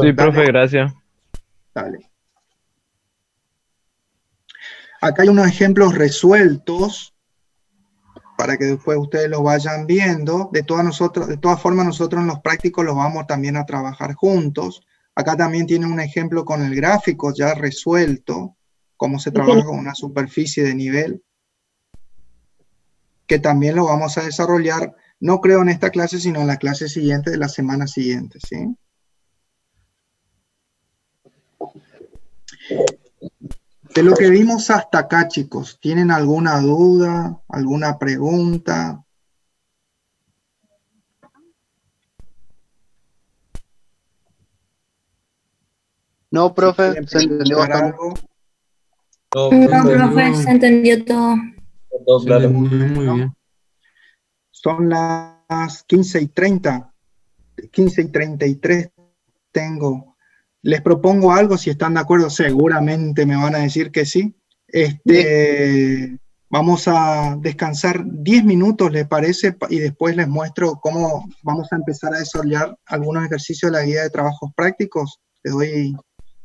Sí, profe, gracias. Dale. Acá hay unos ejemplos resueltos para que después ustedes los vayan viendo. De todas formas, nosotros en los prácticos los vamos también a trabajar juntos. Acá también tiene un ejemplo con el gráfico ya resuelto, cómo se trabaja con una superficie de nivel, que también lo vamos a desarrollar, no creo en esta clase, sino en la clase siguiente de la semana siguiente, ¿sí? De lo que vimos hasta acá, chicos, ¿tienen alguna duda, alguna pregunta? No, profe, se entendió bastante. No, profe, se entendió todo. Se entendió muy bien. Son las 15:30, 15:33 tengo. Les propongo algo, si están de acuerdo, seguramente me van a decir que sí. Vamos a descansar 10 minutos, ¿les parece? Y después les muestro cómo vamos a empezar a desarrollar algunos ejercicios de la guía de trabajos prácticos. Les doy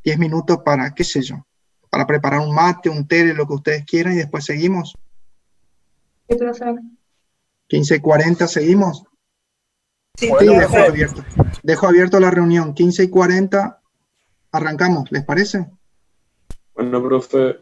10 minutos para, qué sé yo, para preparar un mate, un té, lo que ustedes quieran, y después seguimos. 15:40, ¿seguimos? Sí, dejo abierto la reunión. 15:40, arrancamos, ¿les parece? Bueno, profe.